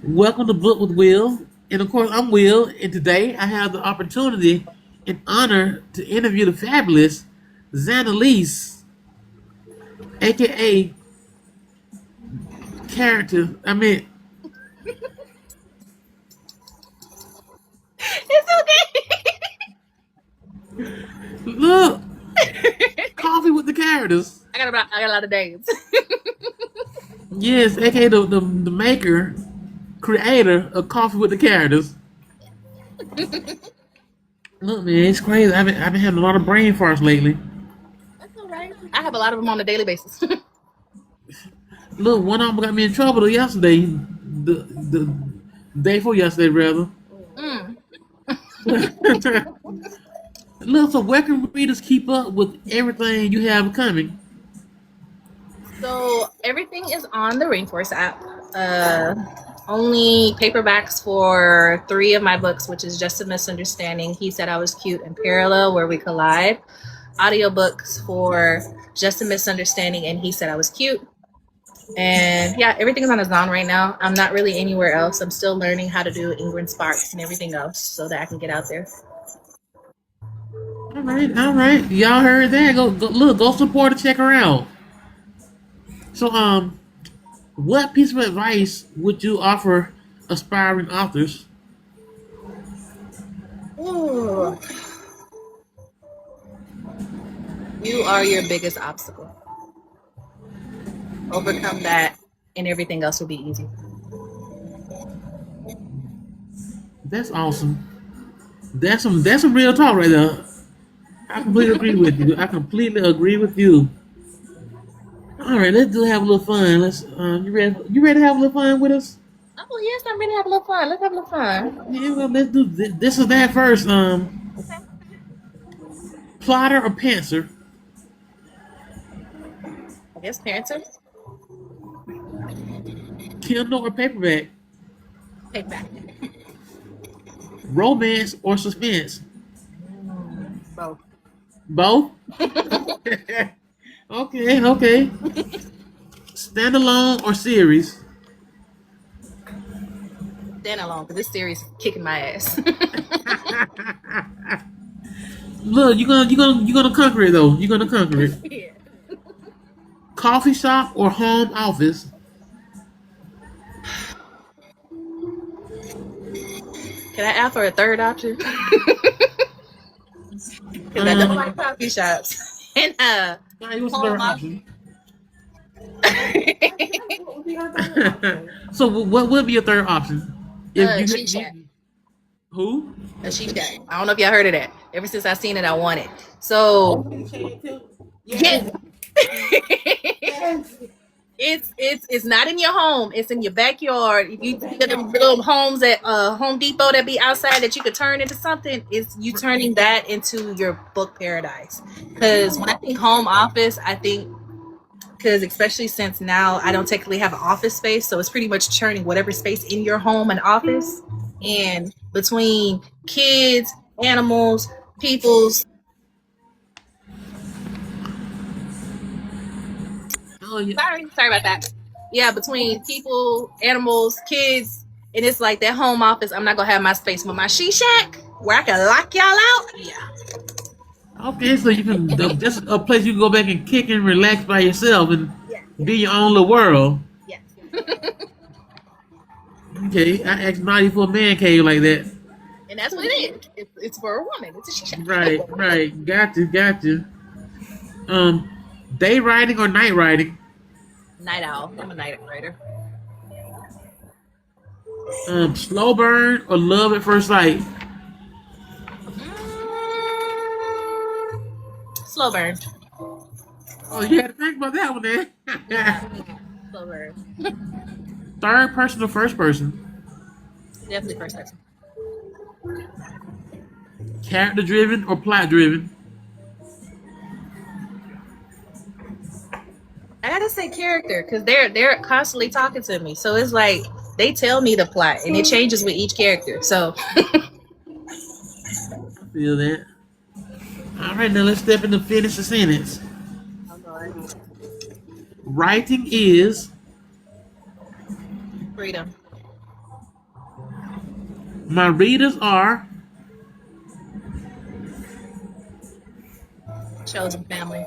welcome to Book with Will. And of course, I'm Will, and today I have the opportunity and honor to interview the fabulous Zanalise, aka character. I mean, It's look, okay. coffee with the characters. I got a lot of names. Yes, aka the maker, creator of coffee with the characters. Look, man, it's crazy. I've been having a lot of brain farts lately. That's all right. I have a lot of them on a daily basis. Look, one of them got me in trouble yesterday. The day before yesterday, rather. Mm. Look, so where can readers keep up with everything you have coming? So everything is on the Rainforest app. Only paperbacks for 3 of my books, which is Just a Misunderstanding, He Said I Was Cute, and Parallel, Where We Collide. Audiobooks for Just a Misunderstanding and He Said I Was Cute. And yeah, everything is on Amazon right now. I'm not really anywhere else. I'm still learning how to do Ingrid Sparks and everything else so that I can get out there. All right. Y'all heard that? Go support her, check her out. So, what piece of advice would you offer aspiring authors? Ooh. You are your biggest obstacle. Overcome that, and everything else will be easy. That's awesome. That's some real talk right there. I completely agree with you. I completely agree with you. All right, let's do have a little fun. Let's. You ready? You ready to have a little fun with us? Oh yes, I'm ready to have a little fun. Let's have a little fun. Yeah, well, let's do this. Is that first? Okay. Plotter or pantser? I guess parents are Kindle or paperback? paperback. Romance or suspense? Both. Both. Okay, okay. Standalone or series? Stand alone, because this series is kicking my ass. Look, you're gonna conquer it though. You're gonna conquer it. Yeah. Coffee shop or home office? Can I ask for a third option? Because I don't like coffee shops. And Alright, what's the home third office. option? So what would be your third option? She Chat. Who? A She Chat. I don't know if y'all heard of that. Ever since I seen it, I want it. So Yes. yes. It's not in your home. It's in your backyard. If you get them little homes at Home Depot that be outside that you could turn into something, it's you turning that into your book paradise. Because when I think home office, I think because especially since now I don't technically have an office space, so it's pretty much turning whatever space in your home an office. And between kids, animals, people's Oh yeah. sorry about that. Yeah, between people, animals, kids, and it's like that home office. I'm not gonna have my space, but my She Shack where I can lock y'all out. Yeah, Okay, so you can just a place you can go back and kick and relax by yourself and yeah, be your own little world. yeah. Okay, I asked Naughty for a man cave like that. And that's what it is. It's for a woman. It's a She Shack. Right. Got you. Um, day riding or night riding? Night owl. I'm a night rider. Slow burn or love at first sight? Slow burn. Oh, you had to think about that one then. Yeah, slow burn. Third person or first person? Definitely first person. Character driven or plot driven? I gotta say character because they're constantly talking to me, so it's like they tell me the plot and it changes with each character. So Feel that. All right, now let's step into finish the sentence. Writing is freedom. My readers are Chosen family.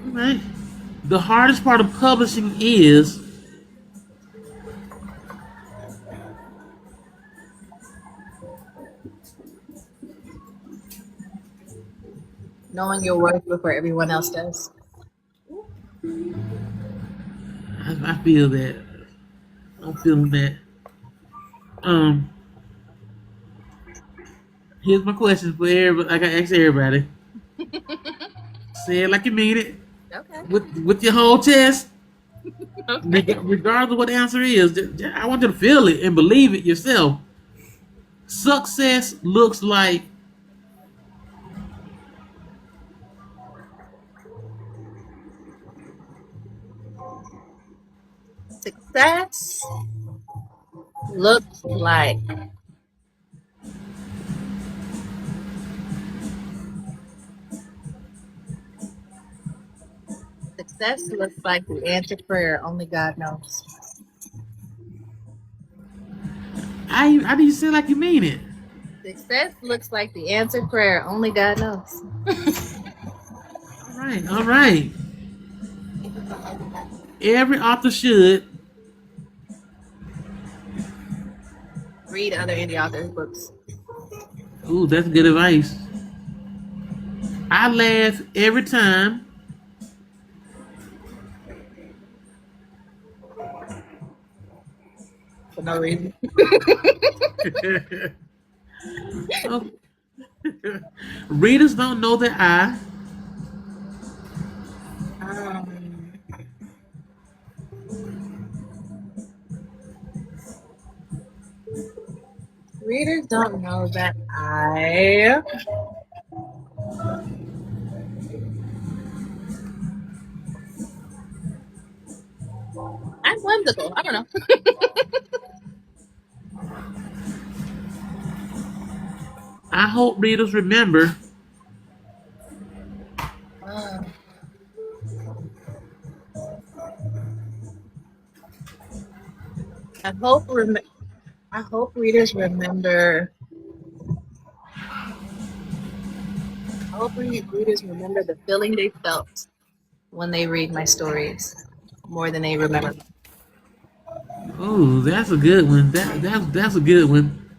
right. The hardest part of publishing is Knowing your worth before everyone else does. I feel that. I'm feeling that. Um, here's my question for everybody. I got to ask everybody. Say it like you mean it. Okay. With your whole chest. Okay. Regardless of what the answer is, I want you to feel it and believe it yourself. Success looks like Success looks like success looks like the answer prayer only God knows. I need you to say it like you mean it. Success looks like the answered prayer only God knows. All right. Every author should Read other indie authors' books. Ooh, that's good advice. I laugh every time For no reason. Oh. Readers don't know that Um, readers don't know that I'm whimsical. I don't know. I hope readers remember Um, I hope I hope readers remember. I hope readers remember the feeling they felt when they read my stories more than they remember. Ooh, that's a good one. That's a good one.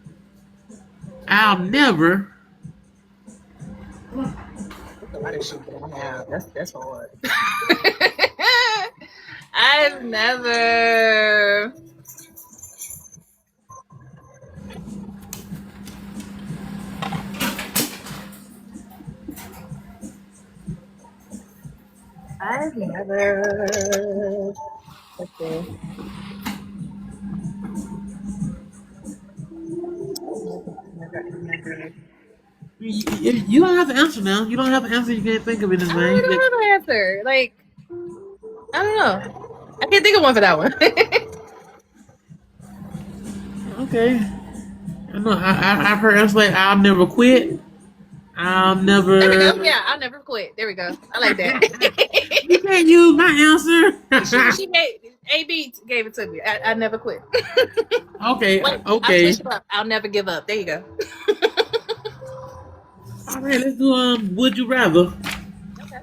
I'll never That's a lot of shit that I have. That's hard. I've never. I've never. Let's see. Never. you don't have to answer now. You don't have to answer. You can't think of I anything. don't have an answer. Like, I don't know. I can't think of one for that one. Okay. I know. I've heard answers like I'll never quit. I'll never. There we go. Yeah, I'll never quit. There we go. I like that. You can't use my answer. she made AB gave it to me. I never quit. Okay. Wait, Okay. I'll switch it up. I'll never give up. There you go. All right. Let's do Would you rather? Okay.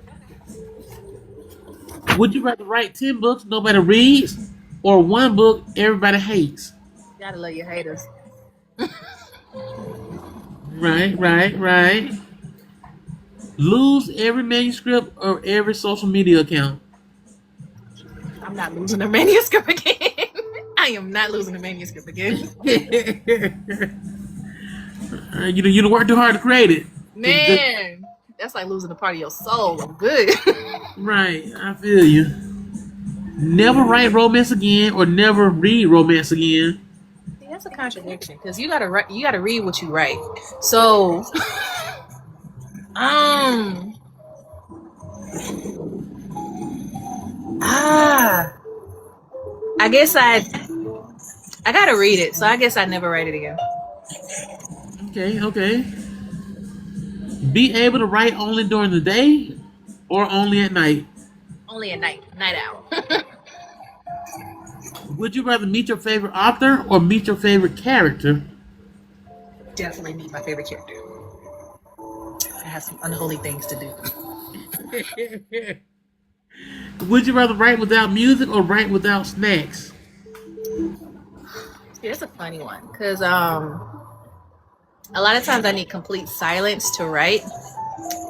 Would you rather write 10 books nobody reads, or one book everybody hates? Gotta love your haters. Right. Lose every manuscript or every social media account. I'm not losing a manuscript again. I am not losing a manuscript again. You don't work too hard to create it. Man, that's like losing a part of your soul. I'm good. Right, I feel you. Never write romance again or never read romance again. See, that's a contradiction because you gotta write. You gotta read what you write. So, I guess I gotta read it. So I guess I never write it again. Okay. Be able to write only during the day or only at night. Only at night owl. Would you rather meet your favorite author or meet your favorite character? Definitely meet my favorite character. I have some unholy things to do. Would you rather write without music or write without snacks? Here's a funny one because a lot of times I need complete silence to write,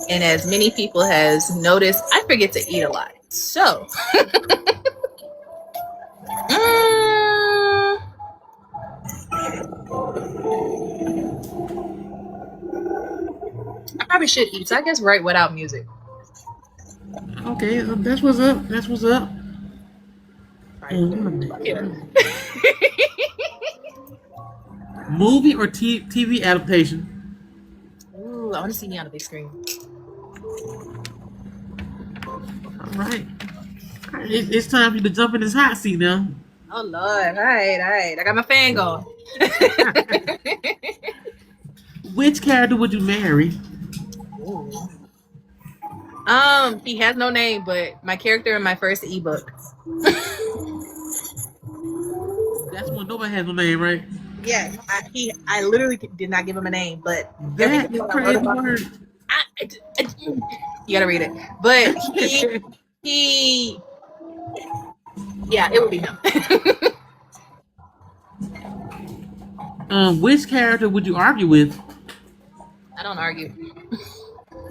and as many people has noticed, I forget to eat a lot. So, mm, I probably should eat. So I guess write without music. Okay, that's what's up. That's what's up. Yeah. Movie or TV adaptation? Ooh, I want to see me on the big screen. All right. It's time for you to jump in this hot seat now. Oh Lord! All right. I got my fan going. Which character would you marry? Ooh. He has no name, but my character in my first ebook. That's one. Nobody has no name, right? Yeah, I literally did not give him a name, but That is crazy word. You gotta read it. But he, yeah, it would be him. Which character would you argue with? I don't argue.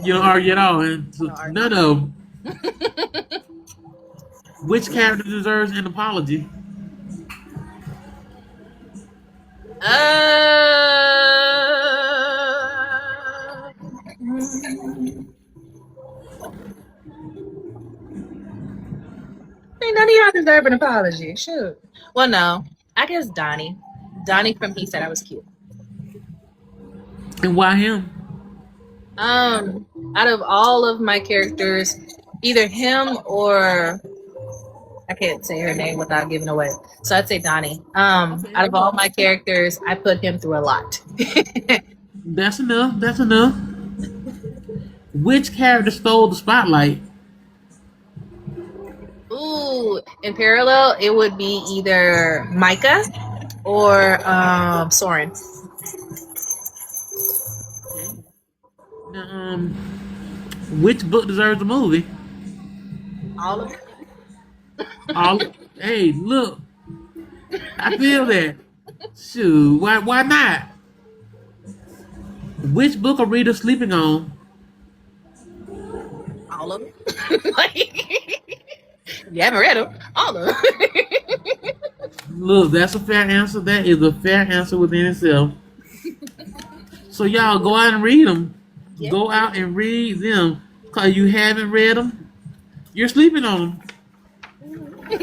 You don't argue at all, and so none of them. Which character deserves an apology? Ain't none of y'all deserve an apology. Shoot. Well, no. I guess Donnie. Donnie from He Said I Was Cute. And why him? Out of all of my characters, either him or I can't say her name without giving away. So I'd say Donnie. Out of all my characters, I put him through a lot. That's enough. That's enough. Which character stole the spotlight? Ooh, in parallel, it would be either Micah or Soren. Now, which book deserves a movie? All of them. Hey, look. I feel that. Shoot, why not? Which book are readers sleeping on? All of them. You haven't read them. All of them. Look, that's a fair answer. That is a fair answer within itself. So y'all go out and read them. Yeah. Go out and read them. Because you haven't read them, you're sleeping on them.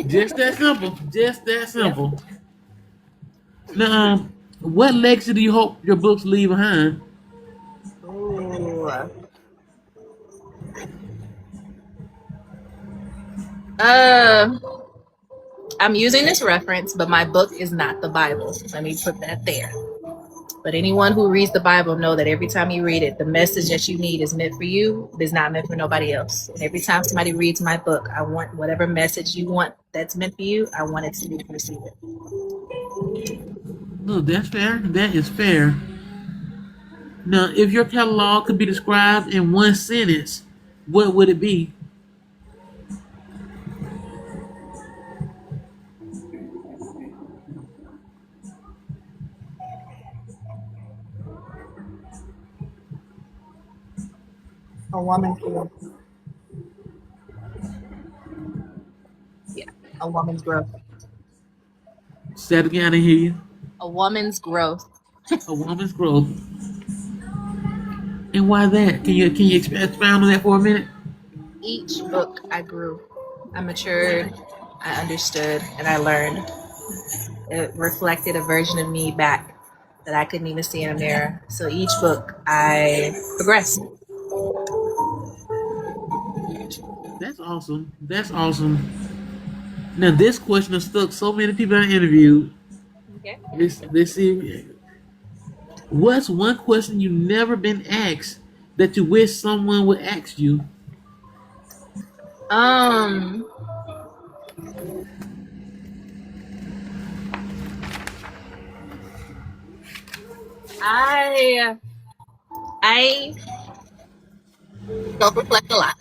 Just that simple. Just that simple. Now, what legacy do you hope your books leave behind? Ooh. I'm using this reference, but my book is not the Bible. Let me put that there. But anyone who reads the Bible know that every time you read it, the message that you need is meant for you. It is not meant for nobody else. And every time somebody reads my book, I want whatever message you want that's meant for you, I want it to be receive it. Look, that's fair. That is fair. Now, if your catalog could be described in one sentence, what would it be? A woman's growth. Yeah, a woman's growth. Say it again, I didn't hear you. A woman's growth. A woman's growth. And why that? Can you expound on that for a minute? Each book I grew, I matured, I understood, and I learned. It reflected a version of me back that I couldn't even see in a mirror. So each book I progressed. That's awesome. That's awesome. Now this question has stuck so many people I interviewed. Okay. Let's see. What's one question you've never been asked that you wish someone would ask you? I self-reflect a lot.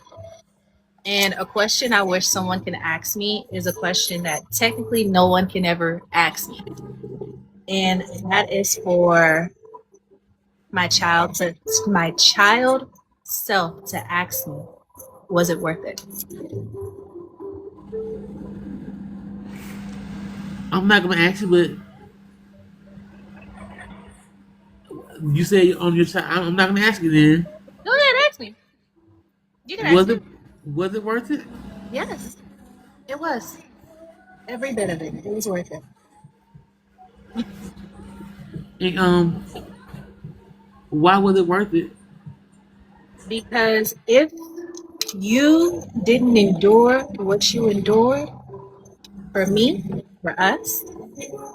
And a question I wish someone can ask me is a question that technically no one can ever ask me. And that is for my child self to ask me, was it worth it? I'm not gonna ask you, but you say on your side. I'm not gonna ask you then. Go ahead, ask me. You can ask Was me. it was it worth it? Yes, it was. Every bit of it. It was worth it. And why was it worth it? Because if you didn't endure what you endured, for me, for us,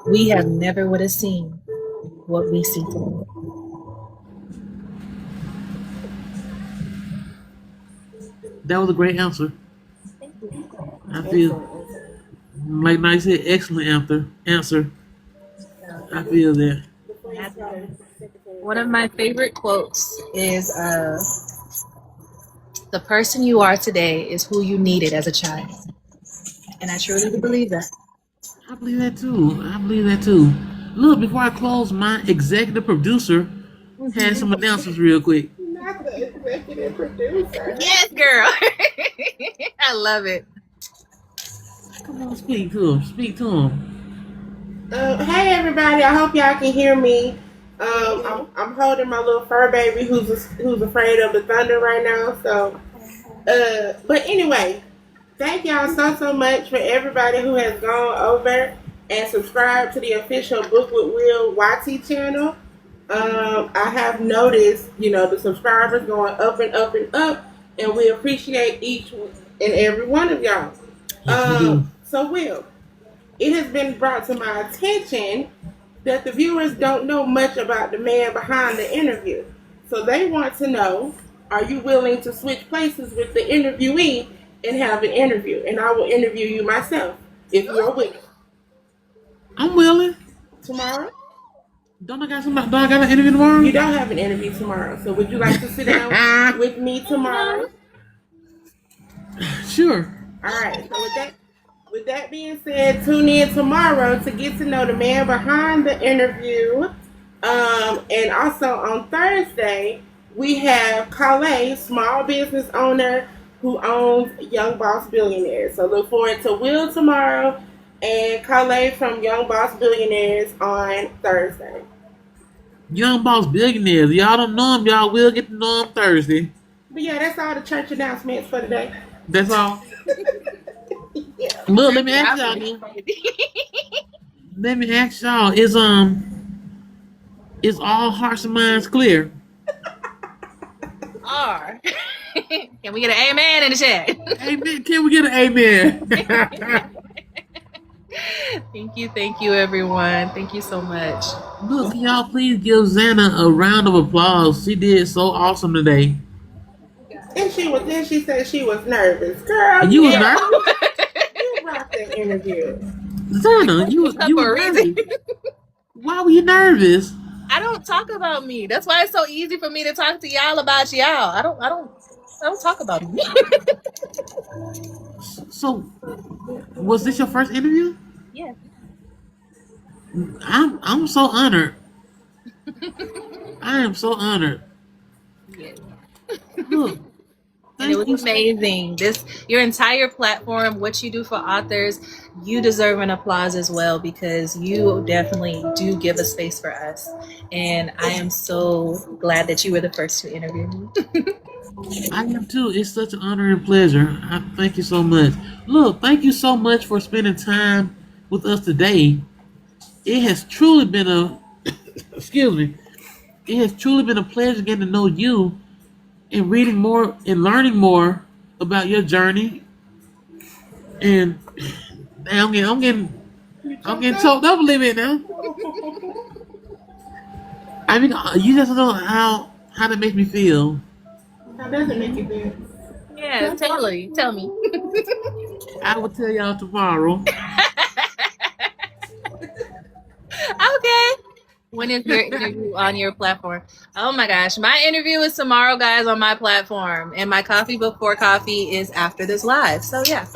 we have never would have seen what we see today. That was a great answer. Thank you. I feel Excellent. like I said, excellent answer. Answer. I feel that. One of my favorite quotes is the person you are today is who you needed as a child. And I truly do believe that. I believe that too. I believe that too. Look, before I close, my executive producer had some announcements real quick. Not the executive producer. Yes, girl. I love it. Come on, speak to him. Speak to him. Hey everybody, I hope y'all can hear me. I'm holding my little fur baby who's afraid of the thunder right now. So, but anyway, thank y'all so much for everybody who has gone over and subscribed to the official Book with Will YT channel. I have noticed, the subscribers going up and up and up, and we appreciate each and every one of y'all. Yes, we do. So Will, it has been brought to my attention that the viewers don't know much about the man behind the interview. So they want to know, are you willing to switch places with the interviewee and have an interview? And I will interview you myself if you're willing. I'm willing. Tomorrow? Don't I got an interview tomorrow? You don't have an interview tomorrow. So would you like to sit down with me tomorrow? Sure. All right. So with that being said, tune in tomorrow to get to know the man behind the interview. And also on Thursday, we have Calais, small business owner who owns Young Boss Billionaires. So look forward to Will tomorrow and Calais from Young Boss Billionaires on Thursday. Young Boss Billionaires. Y'all don't know him. Y'all will get to know him Thursday. But yeah, that's all the church announcements for today. That's all. Yeah. Look, let me ask y'all. Let me ask y'all. Is all hearts and minds clear? Are. Can we get an amen in the chat? Amen. Can we get an amen? Thank you, everyone. Thank you so much. Look, can y'all please give Xana a round of applause? She did so awesome today. And she said she was nervous. Girl, You was nervous? You rocked that interview. Xana, you was nervous. Why were you nervous? I don't talk about me. That's why it's so easy for me to talk to y'all about y'all. I don't talk about me. So, was this your first interview? Yeah. I'm so honored. I am so honored. Yeah. Look, And it was amazing. Your entire platform, what you do for authors, you deserve an applause as well because you definitely do give a space for us. And I am so glad that you were the first to interview me. I am too. It's such an honor and pleasure. Thank you so much. Look, thank you so much for spending time with us today. It has truly been excuse me. It has truly been a pleasure getting to know you and reading more and learning more about your journey. And I'm getting choked up a little bit now. I mean, you just know how that makes me feel. How does it make you feel? Yeah, tell me. I will tell y'all tomorrow. Okay. When is your interview on your platform? Oh my gosh, my interview is tomorrow, guys, on my platform, and my coffee before coffee is after this live. So yeah,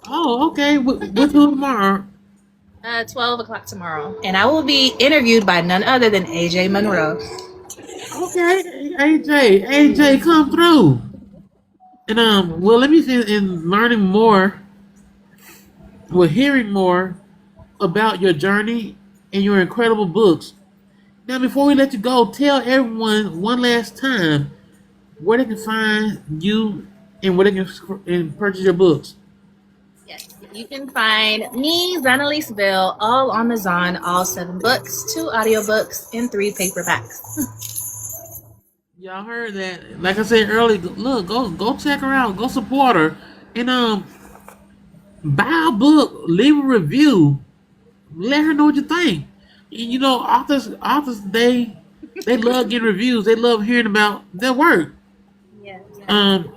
Oh, okay. With who tomorrow? 12 o'clock tomorrow, and I will be interviewed by none other than AJ Monroe. Okay, AJ, come through. And well, let me see. In learning more, well, hearing more about your journey and your incredible books. Now, before we let you go, tell everyone one last time where they can find you and where they can and purchase your books. Yes, you can find me, Zanalise Bell, all on Amazon, all 7 books, 2 audiobooks, and 3 paperbacks. Y'all heard that? Like I said earlier, look, go check her out, go support her, and buy a book, leave a review, let her know what you think. And, you know, authors they love getting reviews. They love hearing about their work. Yes. Um,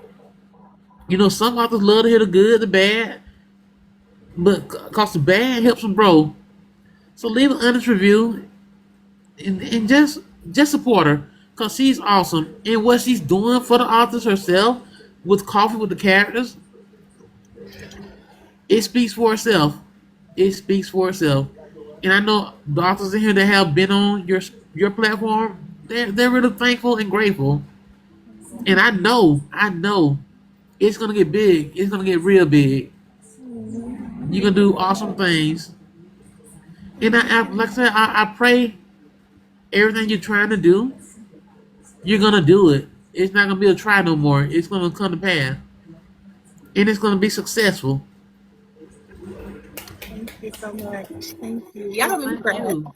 you know, some authors love to hear the good, the bad, but cause the bad helps them grow. So leave an honest review and just support her because she's awesome and what she's doing for the authors herself with coffee with the characters. It speaks for itself. It speaks for itself. And I know the authors in here that have been on your platform, they're really thankful and grateful. And I know it's gonna get big. It's gonna get real big. You're gonna do awesome things. And like I said, I pray everything you're trying to do, you're gonna do it. It's not gonna be a try no more. It's gonna come to pass, and it's gonna be successful. Thank you so much. Thank you. Y'all make me Thank cry. you.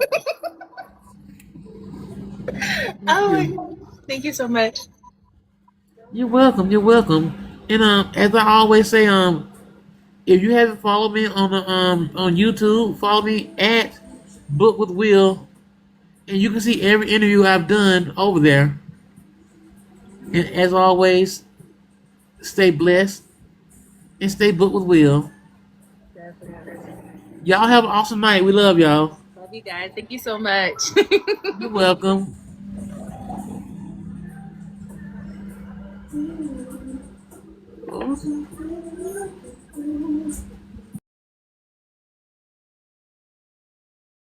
Thank Oh my you. God. Thank you so much. You're welcome. You're welcome. And as I always say, if you haven't followed me on YouTube, follow me at Book with Will, and you can see every interview I've done over there. And as always, stay blessed and stay booked with Will. Y'all have an awesome night. We love y'all. Love you guys. Thank you so much. You're welcome. Awesome.